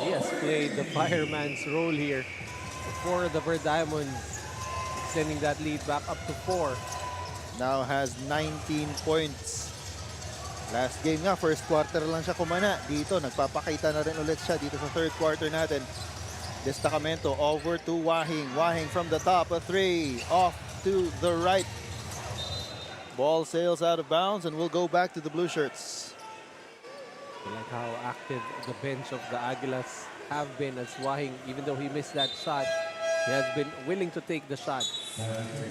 He has played the fireman's role here for the Bird Diamonds, extending that lead back up to 4. Now has 19 points. Last game nga, first quarter lang siya kumana. Dito, nagpapakita na rin ulit siya dito sa third quarter natin. Destacamento over to Wahing. Wahing from the top, a 3. Off to the right. Ball sails out of bounds and we'll go back to the blue shirts. I like how active the bench of the Aguilas have been, as Wahing, even though he missed that shot, he has been willing to take the shot.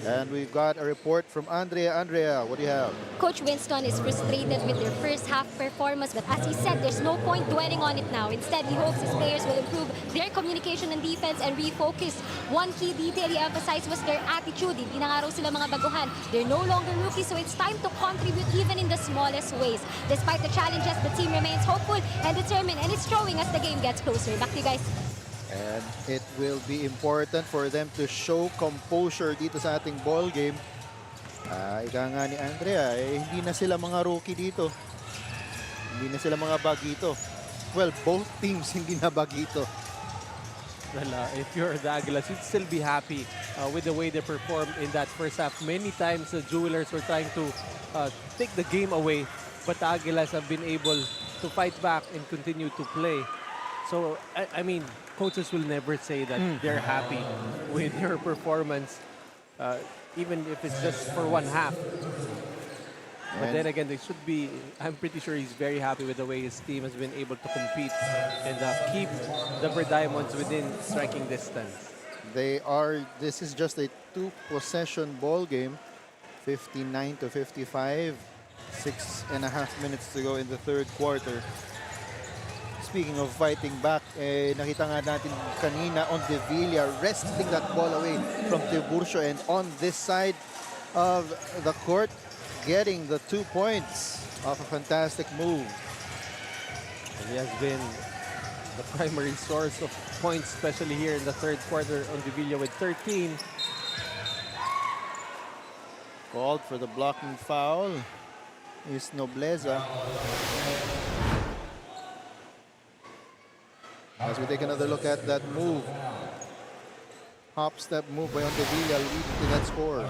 And we've got a report from Andrea. Andrea, what do you have? Coach Winston is frustrated with their first half performance, but as he said, there's no point dwelling on it now. Instead, he hopes his players will improve their communication and defense and refocus. One key detail he emphasized was their attitude. Hindi na nga raw sila mga baguhan. They're no longer rookies, so it's time to contribute even in the smallest ways. Despite the challenges, the team remains hopeful and determined, and it's showing as the game gets closer. Back to you guys. And it will be important for them to show composure dito sa ating ball game. Ika nga ni Andrea, hindi na sila mga rookie dito. Hindi na sila mga bagito. Well, both teams hindi na bagito. Well, if you're the Aguilas, you'd still be happy with the way they performed in that first half. Many times the Jewelers were trying to take the game away, but the Aguilas have been able to fight back and continue to play. So, I mean, coaches will never say that they're happy with your performance, even if it's just for one half. But then again, they should be, I'm pretty sure he's very happy with the way his team has been able to compete and keep the Bird Diamonds within striking distance. This is just a 2-possession ball game. 59 to 55. 6.5 minutes to go in the third quarter. Speaking of fighting back, nakita nga natin kanina on Devilla wresting that ball away from Tiburcio, and on this side of the court, getting the 2 points off a fantastic move. And he has been the primary source of points, especially here in the third quarter on Devilla with 13. Called for the blocking foul is Nobleza. As we take another look at that move. Hop step move by Ondevilla leading to that score.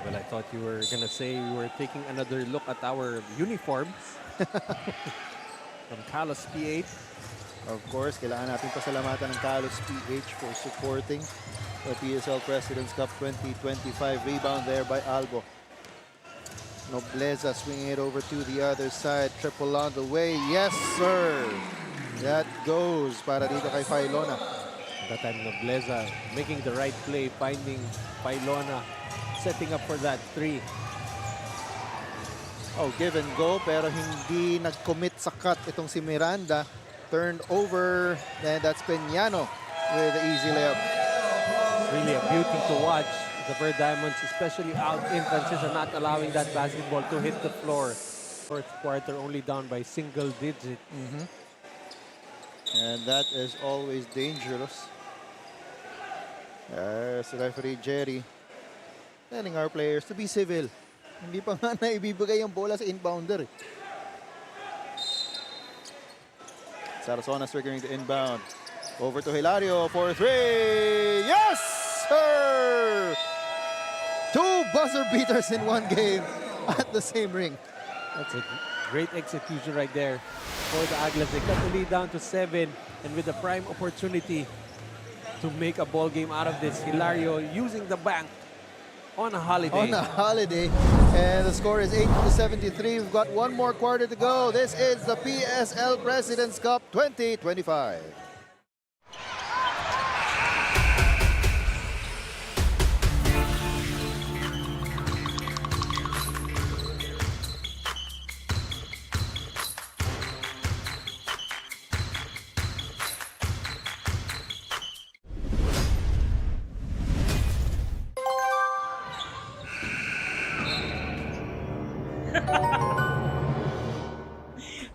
Well, I thought you were going to say we were taking another look at our uniforms from Kalos PH. Of course, kailangan natin pasalamatan ng Kalos PH for supporting the PSL Presidents Cup 2025. Rebound there by Albo. Nobleza swinging it over to the other side. Triple on the way. Yes, sir. That goes para dito kay Failona. That time, Nobleza making the right play, finding Failona, setting up for that 3. Oh, give and go, pero hindi nag-commit sa cut itong si Miranda. Turned over, and that's Peñano with the easy layup. It's really a beauty to watch. The Bird Diamonds, especially out in transition, not allowing that basketball to hit the floor. Fourth quarter only down by single digit. And that is always dangerous. As referee Jerry telling our players to be civil. Hindi pa nga naibibigay yung bola sa inbounder. Sarasona's triggering the inbound. Over to Hilario for 3. Yes, sir! 2 buzzer beaters in one game at the same ring. That's a great execution right there for the Aguilas. They cut the lead down to 7, and with the prime opportunity to make a ball game out of this, Hilario using the bank on a holiday. On a holiday. And the score is 80-73. We've got one more quarter to go. This is the PSL President's Cup 2025.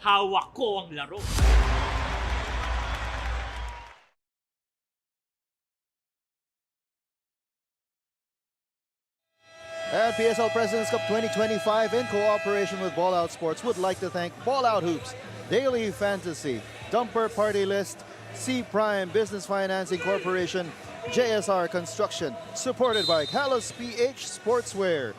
Hawak ko ang laro. And PSL President's Cup 2025 in cooperation with Ball Out Sports would like to thank Ball Out Hoops, Daily Fantasy, Dumper Party List, C Prime Business Financing Corporation, JSR Construction, supported by Callus PH Sportswear,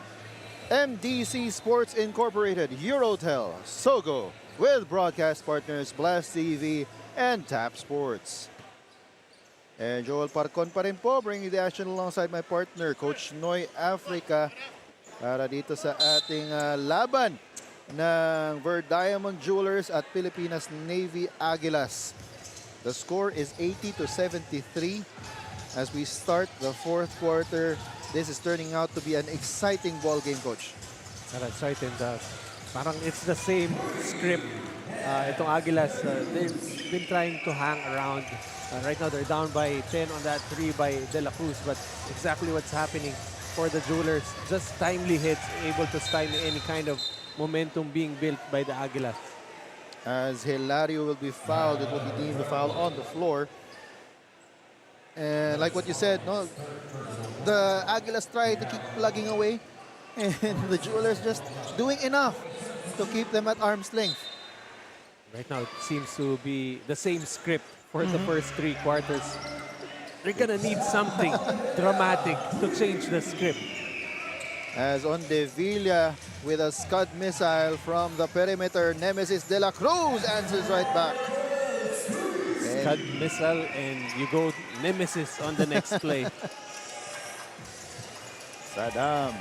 MDC Sports Incorporated, Eurotel, Sogo, with broadcast partners Blast TV and Tap Sports. And Joel Parcon pa rin po, bringing the action alongside my partner, Coach Noy Africa, para dito sa ating laban ng Verd Diamond Jewelers at Pilipinas Navy Aguilas. The score is 80-73 as we start the fourth quarter. This is turning out to be an exciting ball game, Coach. That's right, and parang it's the same script. Itong Aguilas, they've been trying to hang around. Right now, they're down by 10 on that 3 by De La Cruz, but exactly what's happening for the Jewelers, just timely hits, able to stymie any kind of momentum being built by the Aguilas. As Hilario will be fouled, it will be deemed a foul on the floor. And like what you said, no, the Aguilas try to keep plugging away, and the Jewelers just doing enough to keep them at arm's length. Right now, it seems to be the same script for the first 3 quarters. They're gonna need something dramatic to change the script. As on De Villa with a Scud missile from the perimeter, Nemesis De La Cruz answers right back. Scud missile, and you go Nemesis on the next play. Saddam,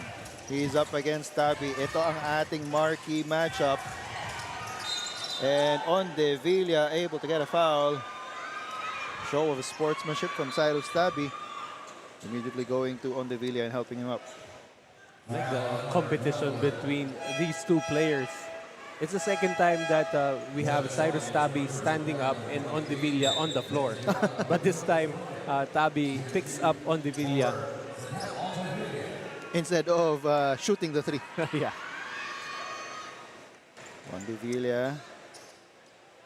he's up against Tabi. Ito ang ating marquee matchup. And on De Villa, able to get a foul. Show of sportsmanship from Cyrus Tabi. Immediately going to On De Villa and helping him up. Like the competition between these 2 players. It's the second time that we have Cyrus Tabi standing up and On De Villa on the floor. But this time, Tabi picks up On De Villa. Instead of shooting the 3. Yeah. On De Villa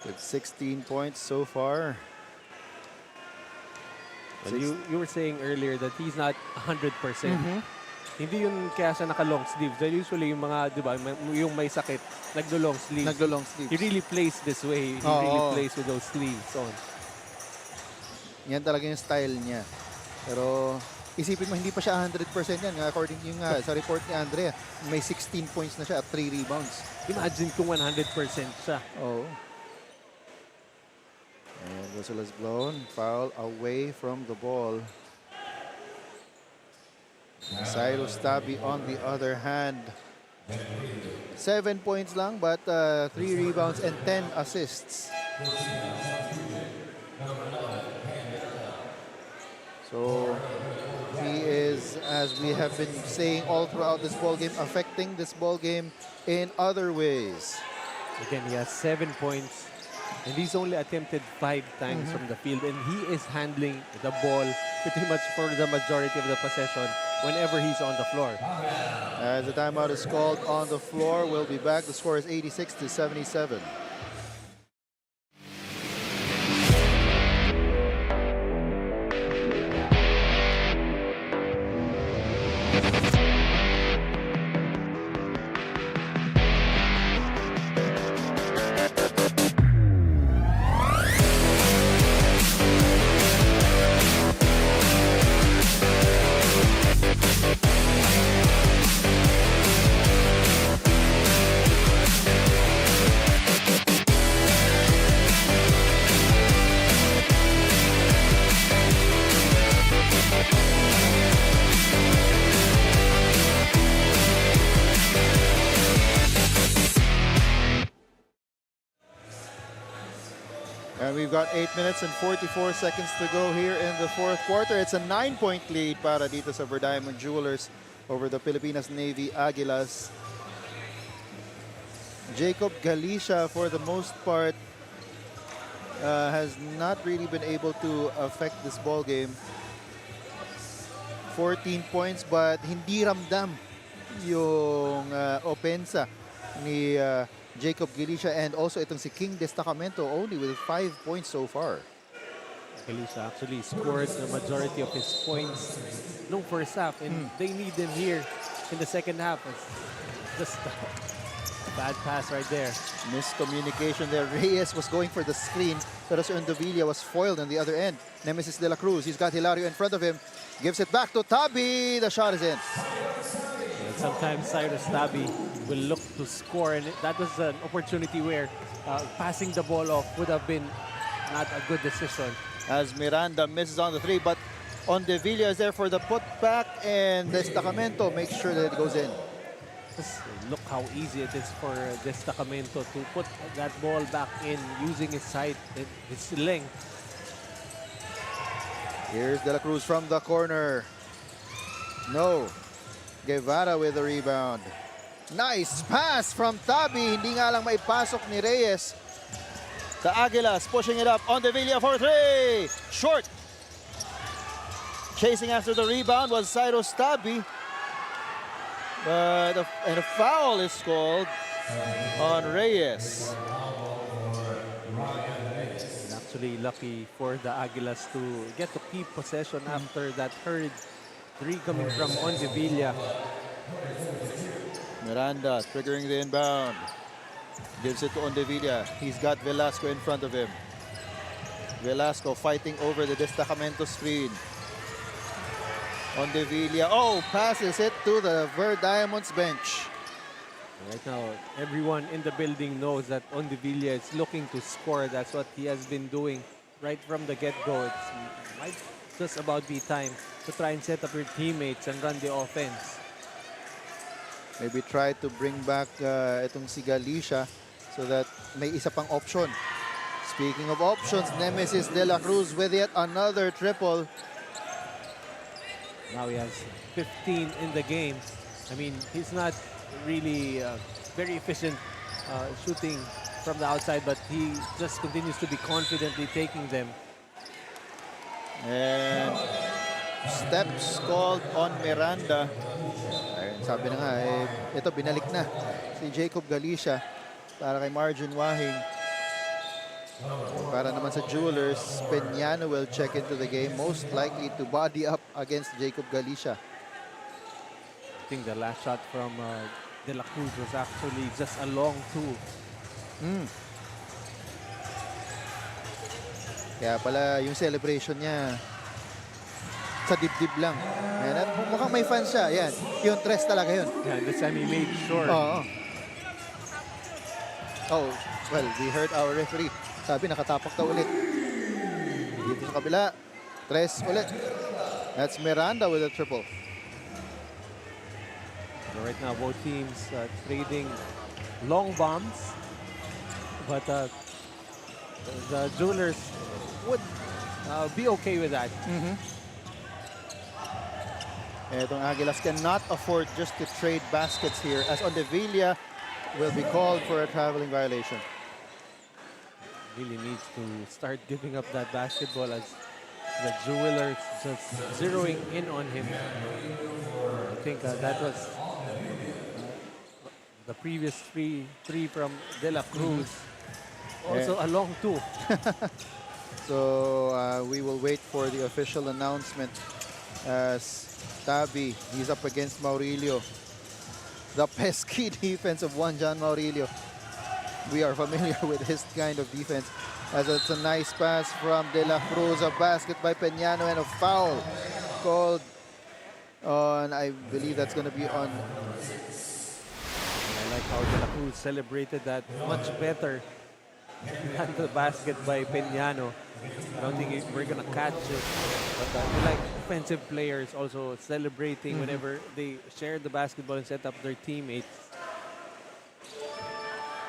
with 16 points so far. Well, you were saying earlier that he's not 100%. Hindi yun kaya siya naka-long sleeves. Dahil usually yung mga, di ba, yung may sakit, naglo-long sleeves. Naglo-long sleeves. He really plays this way. He really plays with those sleeves on. Yan talaga yung style niya. Pero isipin mo, hindi pa siya 100% yan. According yung sa report ni Andrea, may 16 points na siya at 3 rebounds. Imagine kung 100% siya. Oh. And whistle is blown. Foul away from the ball. Cyrus Tabi on the other hand. 7 points lang, but 3 rebounds and 10 assists. So he is, as we have been saying all throughout this ball game, affecting this ball game in other ways. Again, he has 7 points. And he's only attempted 5 times from the field. And he is handling the ball pretty much for the majority of the possession whenever he's on the floor. As the timeout is called on the floor, we'll be back. The score is 86-77. And we've got 8 minutes and 44 seconds to go here in the fourth quarter. It's a 9-point lead para dito sa Verdiamond Jewelers over the Pilipinas Navy Aguilas. Jacob Galicia, for the most part, has not really been able to affect this ball game. 14 points, but hindi ramdam yung opensa ni Jacob Galicia, and also itong si King Destacamento only with 5 points so far. Galicia actually scored the majority of his points nung first half, and they need him here in the second half. It's just a bad pass right there. Miscommunication there. Reyes was going for the screen, pero si Ondevilla was foiled on the other end. Nemesis de la Cruz, he's got Hilario in front of him. Gives it back to Tabi. The shot is in. And sometimes Cyrus Tabi will look to score, and that was an opportunity where passing the ball off would have been not a good decision. As Miranda misses on the three, but Ondevilla is there for the putback, and Destacamento makes sure that it goes in. Just look how easy it is for Destacamento to put that ball back in using his height and his length. Here's De La Cruz from the corner. No. Guevara with the rebound. Nice pass from Tabi. Hindi nga lang maipasok ni Reyes. The Aguilas pushing it up. Ondevilla for three. Short. Chasing after the rebound was Cyrus Tabi. And a foul is called on Reyes. Actually lucky for the Aguilas to get to keep possession after that hurried three coming from Ondevilla. Miranda triggering the inbound. Gives it to Ondevilla. He's got Velasco in front of him. Velasco fighting over the Destacamento screen. Ondevilla, passes it to the Verdiamonds bench. Right now, everyone in the building knows that Ondevilla is looking to score. That's what he has been doing right from the get-go. It might just about be time to try and set up your teammates and run the offense. Maybe try to bring back itong si Galicia so that may isa pang option. Speaking of options, Nemesis de la Cruz with yet another triple. Now he has 15 in the game. I mean, he's not really very efficient shooting from the outside, but he just continues to be confidently taking them. And steps called on Miranda. Ayun, sabi na nga, ito binalik na si Jacob Galicia para kay Margin Wahing. Para naman sa Jewelers, Peñano will check into the game, most likely to body up against Jacob Galicia. I think the last shot from De La Cruz was actually just a long two. Kaya pala yung celebration niya sa dibdib lang. Ayan, at mukhang may fans siya. Yan, yung tres talaga yun. Yeah, this time he made sure. Oh, well, we heard our referee. Sabi, nakatapak daw ulit. Dito sa kabila, tres ulit. That's Miranda with a triple. So right now, both teams trading long bombs. But the Jewelers would be okay with that. Etong Aguilas cannot afford just to trade baskets here, as Ondevilla will be called for a traveling violation. Really needs to start giving up that basketball, as The Jewelers just zeroing in on him. I think that was the previous three from De La Cruz. Also a long two. So we will wait for the official announcement as Tabi, he's up against Maurilio. The pesky defense of Juan Maurilio. We are familiar with his kind of defense, as it's a nice pass from De La Cruz, a basket by Peñano, and a foul called on, I believe that's going to be on. I like how De La Cruz celebrated that much better than the basket by Peñano. I don't think we're going to catch it. But I like offensive players also celebrating whenever they share the basketball and set up their teammates.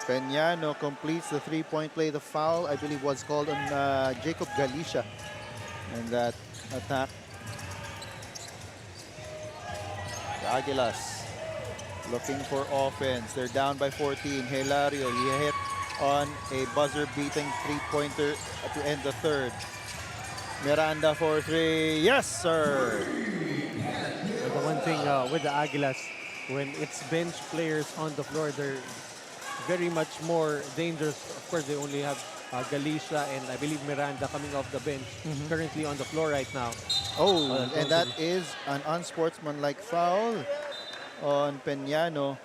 Peñano completes the three-point play. The foul, I believe, was called on Jacob Galicia in that attack. The Aguilas looking for offense. They're down by 14. Hilario, he hit on a buzzer-beating three-pointer to end the third. Miranda for three. Yes, sir. But the one thing with the Aguilas, when it's bench players on the floor, they're very much more dangerous. Of course, they only have Galicia and I believe Miranda coming off the bench currently on the floor right now. Oh, and that is an unsportsmanlike foul on Peñano.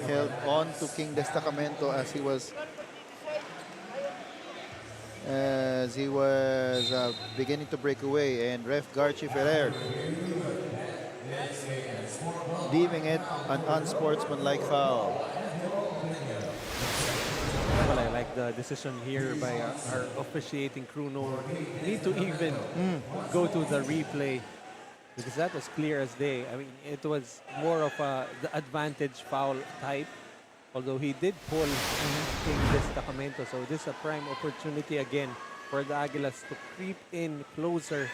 Held on to King Destacamento as he was beginning to break away, and ref Garchi Ferrer deeming it an unsportsmanlike foul. Well, I like the decision here by our officiating crew. No need to even go to the replay, because that was clear as day. I mean, it was more of the advantage foul type, although he did pull King Destacamento. So this is a prime opportunity again for the Aguilas to creep in closer.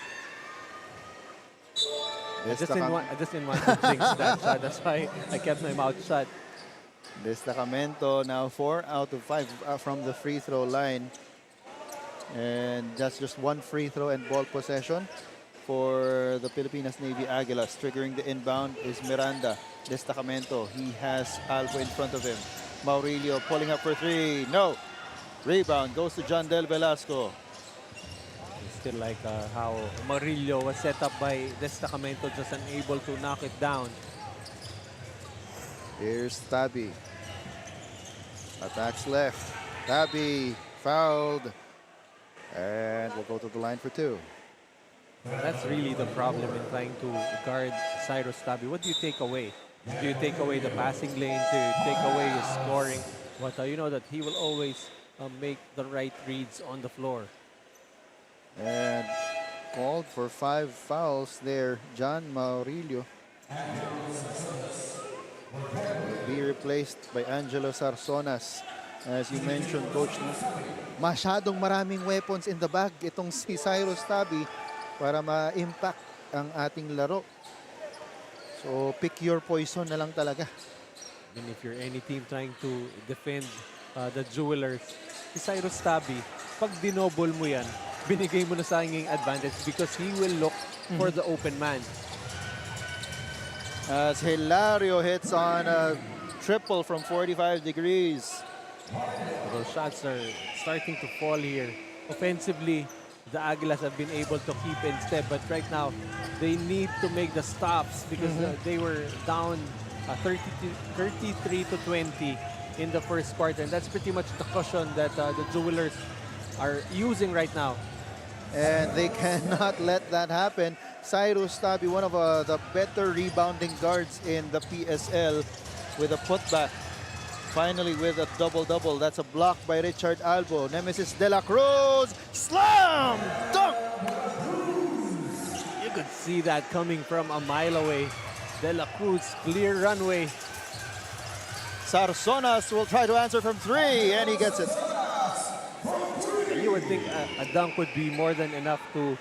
I just didn't want to jinx that shot. That's why I kept my mouth shut. Destacamento now 4 out of 5 from the free throw line. And that's just one free throw and ball possession for the Pilipinas Navy Aguilas. Triggering the inbound is Miranda. Destacamento, he has Alpo in front of him. Maurilio pulling up for three. No. Rebound goes to John Del Velasco. Still like how Maurilio was set up by Destacamento, just unable to knock it down. Here's Tabi. Attacks left. Tabi fouled. And we'll go to the line for two. That's really the problem in trying to guard Cyrus Tabi. What do you take away? Do you take away the passing lane? Do you take away his scoring? But you know that he will always make the right reads on the floor. And called for 5 fouls there, John Maurilio. Will be replaced by Angelo Sarsonas. As you mentioned, Coach, masyadong maraming weapons in the bag itong si Cyrus Tabi para ma-impact ang ating laro. So, pick your poison na lang talaga. And if you're any team trying to defend the Jewelers, si Cyrus Tabi, pag dinoble mo yan, binigay mo na sa hanging advantage because he will look for the open man. As Hilario hits on a triple from 45 degrees. Those shots are starting to fall here. Offensively, the Aguilas have been able to keep in step, but right now they need to make the stops because they were down 33 to 20 in the first quarter, and that's pretty much the cushion that the Jewelers are using right now. And they cannot let that happen. Cyrus Tabi, one of the better rebounding guards in the PSL, with a putback. Finally with a double-double. That's a block by Richard Albo. Nemesis De La Cruz. Slam! Dunk! You could see that coming from a mile away. De La Cruz, clear runway. Sarsonas will try to answer from 3, and he gets it. You would think a dunk would be more than enough to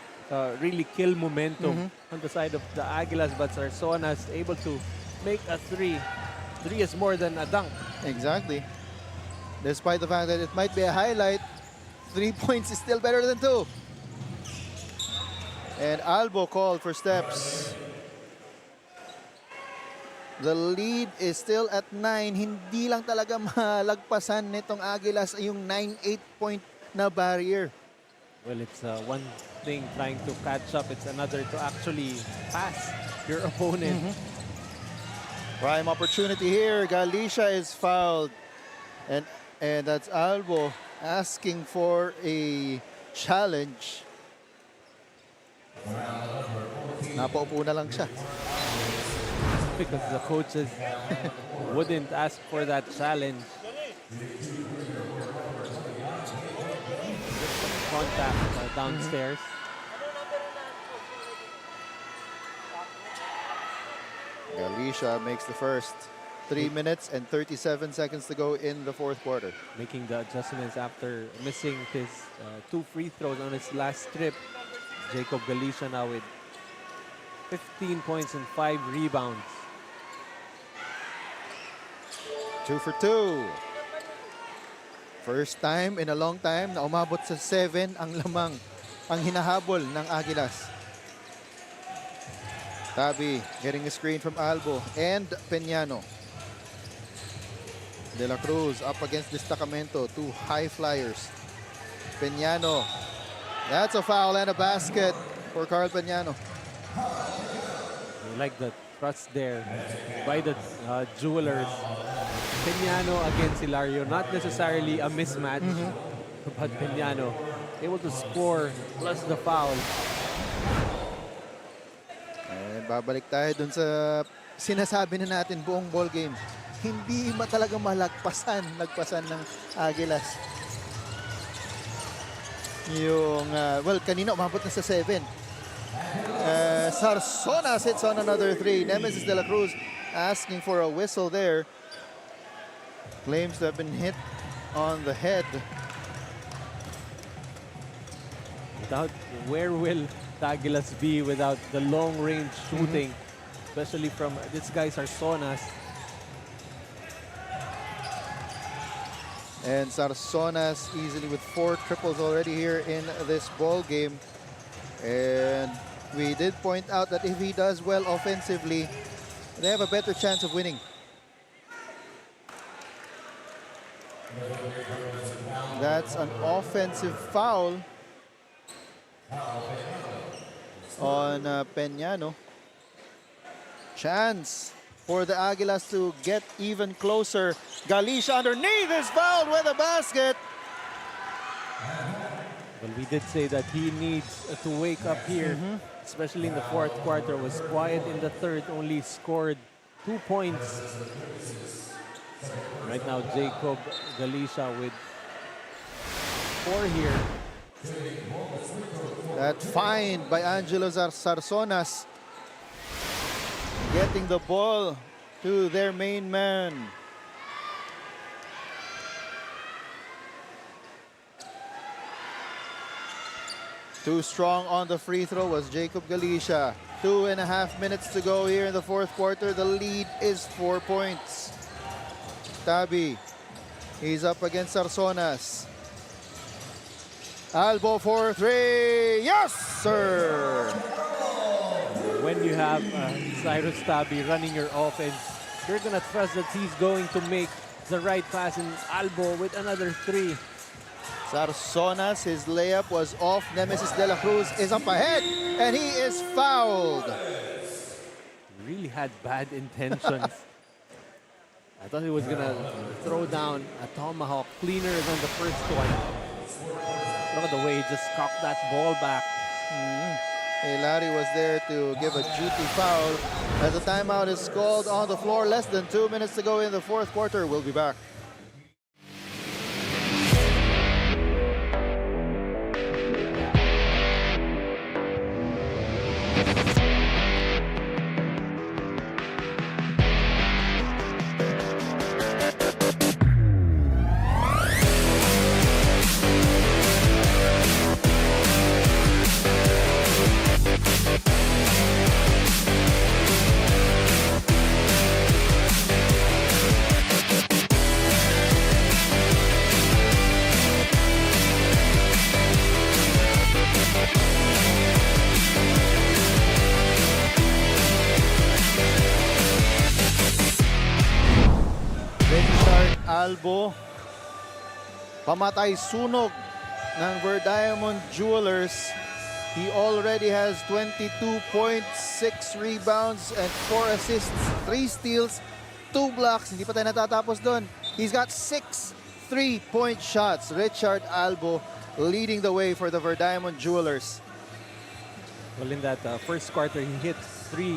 really kill momentum on the side of the Aguilas, but Sarsonas able to make a 3. 3 is more than a dunk. Exactly. Despite the fact that it might be a highlight, 3 points is still better than 2. And Albo called for steps. The lead is still at 9. Hindi lang talaga malagpasan nitong Aguilas yung 9-8 point na barrier. Well, it's one thing trying to catch up. It's another to actually pass your opponent. Prime opportunity here. Galicia is fouled. And that's Albo asking for a challenge. Napaupo na lang siya. Because the coaches wouldn't ask for that challenge. Contact downstairs. Galicia makes the first. 3 minutes and 37 seconds to go in the fourth quarter. Making the adjustments after missing his 2 free throws on his last trip. Jacob Galicia now with 15 points and 5 rebounds. 2 for 2. First time in a long time na umabot sa 7 ang lamang ang hinahabol ng Aguilas. Tabi getting a screen from Albo and Peñano. De La Cruz up against Destacamento, 2 high flyers. Peñano, that's a foul and a basket for Carl Peñano. I like the trust there by the Jewelers. Peñano against Hilario, not necessarily a mismatch, but Peñano able to score plus the foul. And babalik tayo dun sa sinasabi na natin buong ball game. Hindi talaga lagpasan ng Aguilas. Yung, well, kanina umabot na sa 7. Sarsona sits on another 3. Nemesis De La Cruz asking for a whistle there. Claims to have been hit on the head. Where will the Aguilas be without the long-range shooting, especially from these guys are Sarsonas. And Sarsonas easily with 4 triples already here in this ball game. And we did point out that if he does well offensively, they have a better chance of winning. That's an offensive foul on Peñano. Chance for the Aguilas to get even closer. Galicia underneath is fouled with a basket. Well, we did say that he needs to wake up here, especially in the fourth quarter. Was quiet in the third, only scored 2 points. Right now, Jacob Galicia with 4 here. That find by Angelo Sarsonas, getting the ball to their main man. Too strong on the free throw was Jacob Galicia. 2.5 minutes to go here in the fourth quarter. The lead is 4 points. Tabi, he's up against Sarsonas. Albo for 3. Yes, sir! When you have Cyrus Tabi running your offense, you're going to trust that he's going to make the right pass, and Albo with another 3. Sarsonas, his layup was off. Nemesis De La Cruz is up ahead, and he is fouled. Really had bad intentions. I thought he was going to throw down a tomahawk cleaner than the first one. Look at the way he just cocked that ball back. Larry was there to give a duty foul as a timeout is called on the floor. Less than 2 minutes to go in the fourth quarter. We'll be back. pamatay sunog ng Verdiamond Jewelers. He already has 22.6 rebounds and 4 assists, 3 steals, 2 blocks. Hindi pa tayo natatapos doon. He's got 6 3-point shots. Richard Albo leading the way for the Verdiamond Jewelers. Well, in that first quarter, he hit 3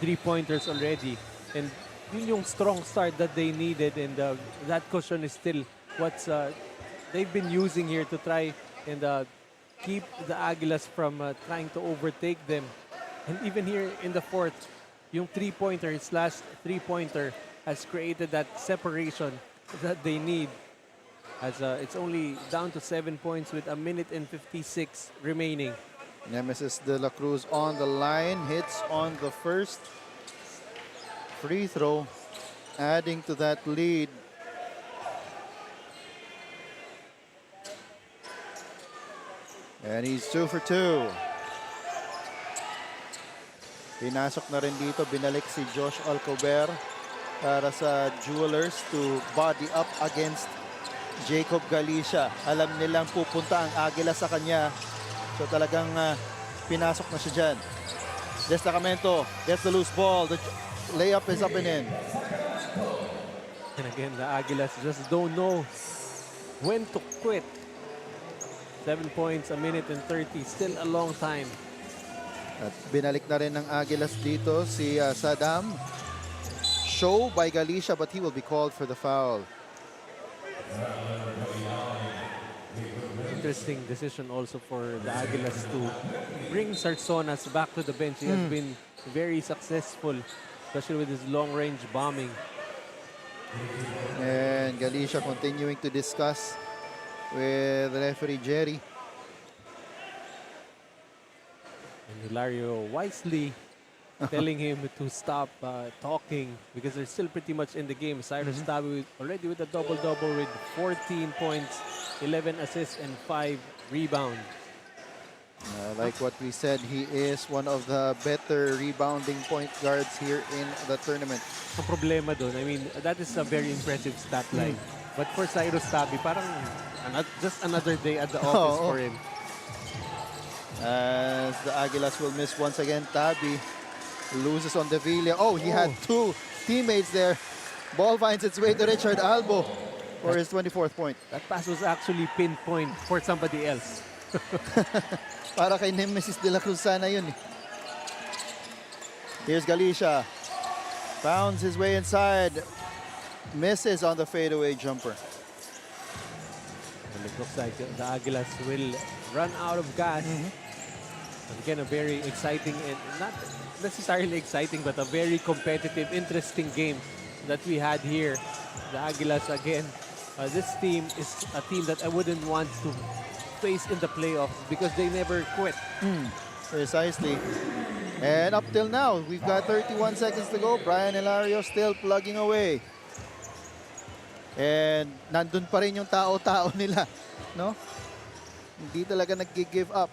3-pointers already. And yun yung strong start that they needed. And that cushion is still what's they've been using here to try and keep the Aguilas from trying to overtake them. And even here in the fourth, yung 3-pointer, his last 3-pointer has created that separation that they need. As it's only down to 7 points with 1 minute and 56 remaining. Nemesis de la Cruz on the line, hits on the first free throw, adding to that lead. And he's 2 for 2. Pinasok na rin dito, binalik si Josh Alcober para sa Jewelers to body up against Jacob Galicia. Alam nilang pupunta ang Agila sa kanya. So talagang pinasok na siya dyan. Destacamento gets the loose ball. The layup is up and in. And again, the Aguilas just don't know when to quit. 7 points, 1 minute and 30. Still a long time. At binalik na rin ng Aguilas dito si Saddam. Show by Galicia, but he will be called for the foul. Interesting decision also for the Aguilas to bring Sarsonas back to the bench. He has been very successful, especially with his long-range bombing. And Galicia continuing to discuss with referee Jerry. And Hilario wisely telling him to stop talking because they're still pretty much in the game. Cyrus Tabi already with a double-double with 14 points, 11 assists, and 5 rebounds. Like what we said, he is one of the better rebounding point guards here in the tournament. Ang problema doon, I mean, that is a very impressive stat line. But for Cyrus Tabi, parang just another day at the office for him. As the Aguilas will miss once again, Tabi loses on Devilla. Oh, he had 2 teammates there. Ball finds its way to Richard Albo for his 24th point. That pass was actually pinpoint for somebody else. Para kay Nemesis de la Cruz sana yun. Here's Galicia. Pounds his way inside. Misses on the fadeaway jumper. And it looks like the Aguilas will run out of gas. And again, a very exciting and not necessarily exciting, but a very competitive, interesting game that we had here. The Aguilas again. This team is a team that I wouldn't want to face in the playoffs because they never quit. Precisely. And up till now, we've got 31 seconds to go. Brian Hilario still plugging away. And nandun pa rin yung tao-tao nila, no? Hindi talaga nag-give up.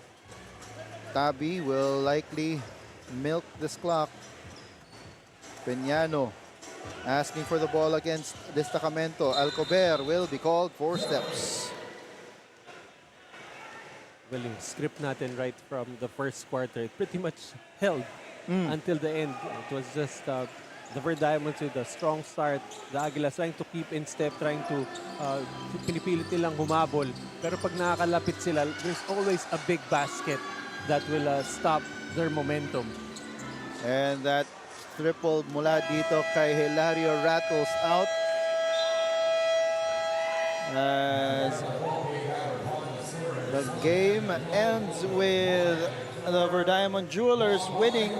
Tabi will likely milk this clock. Peñano asking for the ball against Destacamento. Alcober will be called for steps. Well, yung script natin right from the first quarter, it pretty much held until the end. It was just the Verdiamonds with a strong start. The Aguilas trying to keep in step, trying to pinipilit nilang humabol. Pero pag nakakalapit sila, there's always a big basket that will stop their momentum. And that triple mula dito kay Hilario rattles out. As the game ends with the Verdiamond Jewelers winning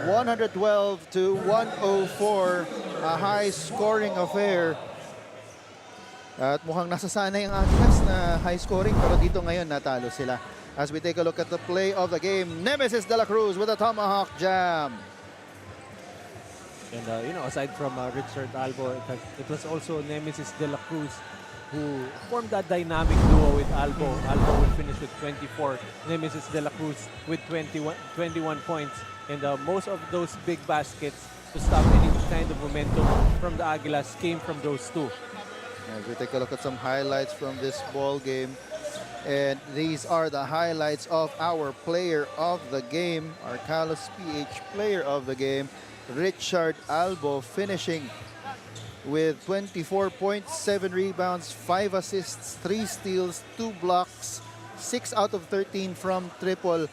112 to 104. A high-scoring affair. At mukhang nasasanay ang Aguilas na high-scoring, pero dito ngayon natalo sila. As we take a look at the play of the game, Nemesis de la Cruz with a tomahawk jam. And aside from Richard Albo, it was also Nemesis de la Cruz who formed that dynamic duo with Albo. Albo will finish with 24. Nemesis de la Cruz with 21 points. And most of those big baskets to stop any kind of momentum from the Aguilas came from those two. As we take a look at some highlights from this ball game. And these are the highlights of our player of the game, our Kalos PH player of the game, Richard Albo, finishing with 24 points, 7 rebounds, 5 assists, 3 steals, 2 blocks, 6 out of 13 from triple.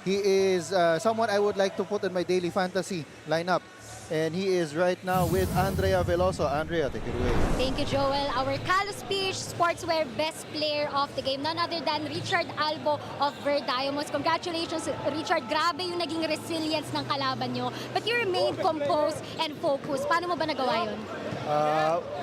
He is someone I would like to put in my daily fantasy lineup. And he is right now with Andrea Veloso. Andrea, take it away. Thank you, Joel. Our Kalos PH Sportswear Best Player of the Game, none other than Richard Albo of Ver Diamonds. Congratulations, Richard. Grabe yung naging resilience ng kalaban nyo. But you remained composed and focused. Paano mo ba nagawa yun?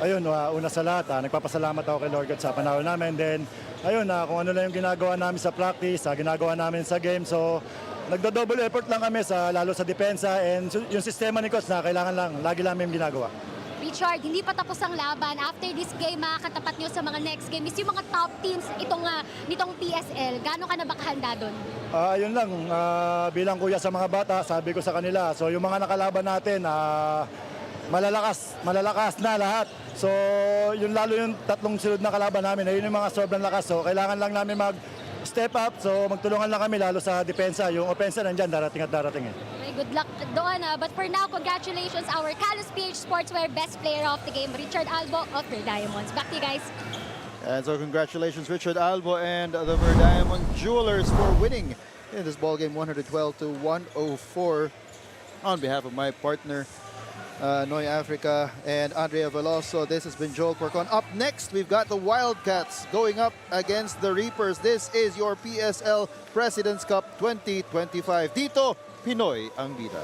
Ayun, una sa lahat, nagpapasalamat ako kay Lord God sa panahon namin. Then, ayun, kung ano lang yung ginagawa namin sa practice, ginagawa namin sa game. So, nagdo-double effort lang kami lalo sa depensa, and yung sistema ni coach na kailangan lang, lagi namin ginagawa. Richard, hindi pa tapos ang laban. After this game, makakatapat nyo sa mga next game is yung mga top teams nitong PSL. Gaano ka na ba kahanda doon? Yun lang, bilang kuya sa mga bata, sabi ko sa kanila, so yung mga nakalaban natin, malalakas na lahat. So yun lalo yung tatlong sunod na kalaban namin, ayun yung mga sobrang lakas. So kailangan lang namin step up, so magtulungan lang kami lalo sa depensa. Yung offensa nandyan, darating at darating. Okay, good luck doon. But for now, congratulations, our Kalos PH Sportswear Best Player of the Game, Richard Albo of Ver Diamonds. Back to you guys. And so congratulations, Richard Albo and the Ver Diamond Jewelers, for winning in this ball game 112-104. On behalf of my partner, Noy Africa and Andrea Veloso, this has been Joel Porcon. Up next, we've got the Wildcats going up against the Reapers. This is your PSL President's Cup 2025. Dito, Pinoy ang bida.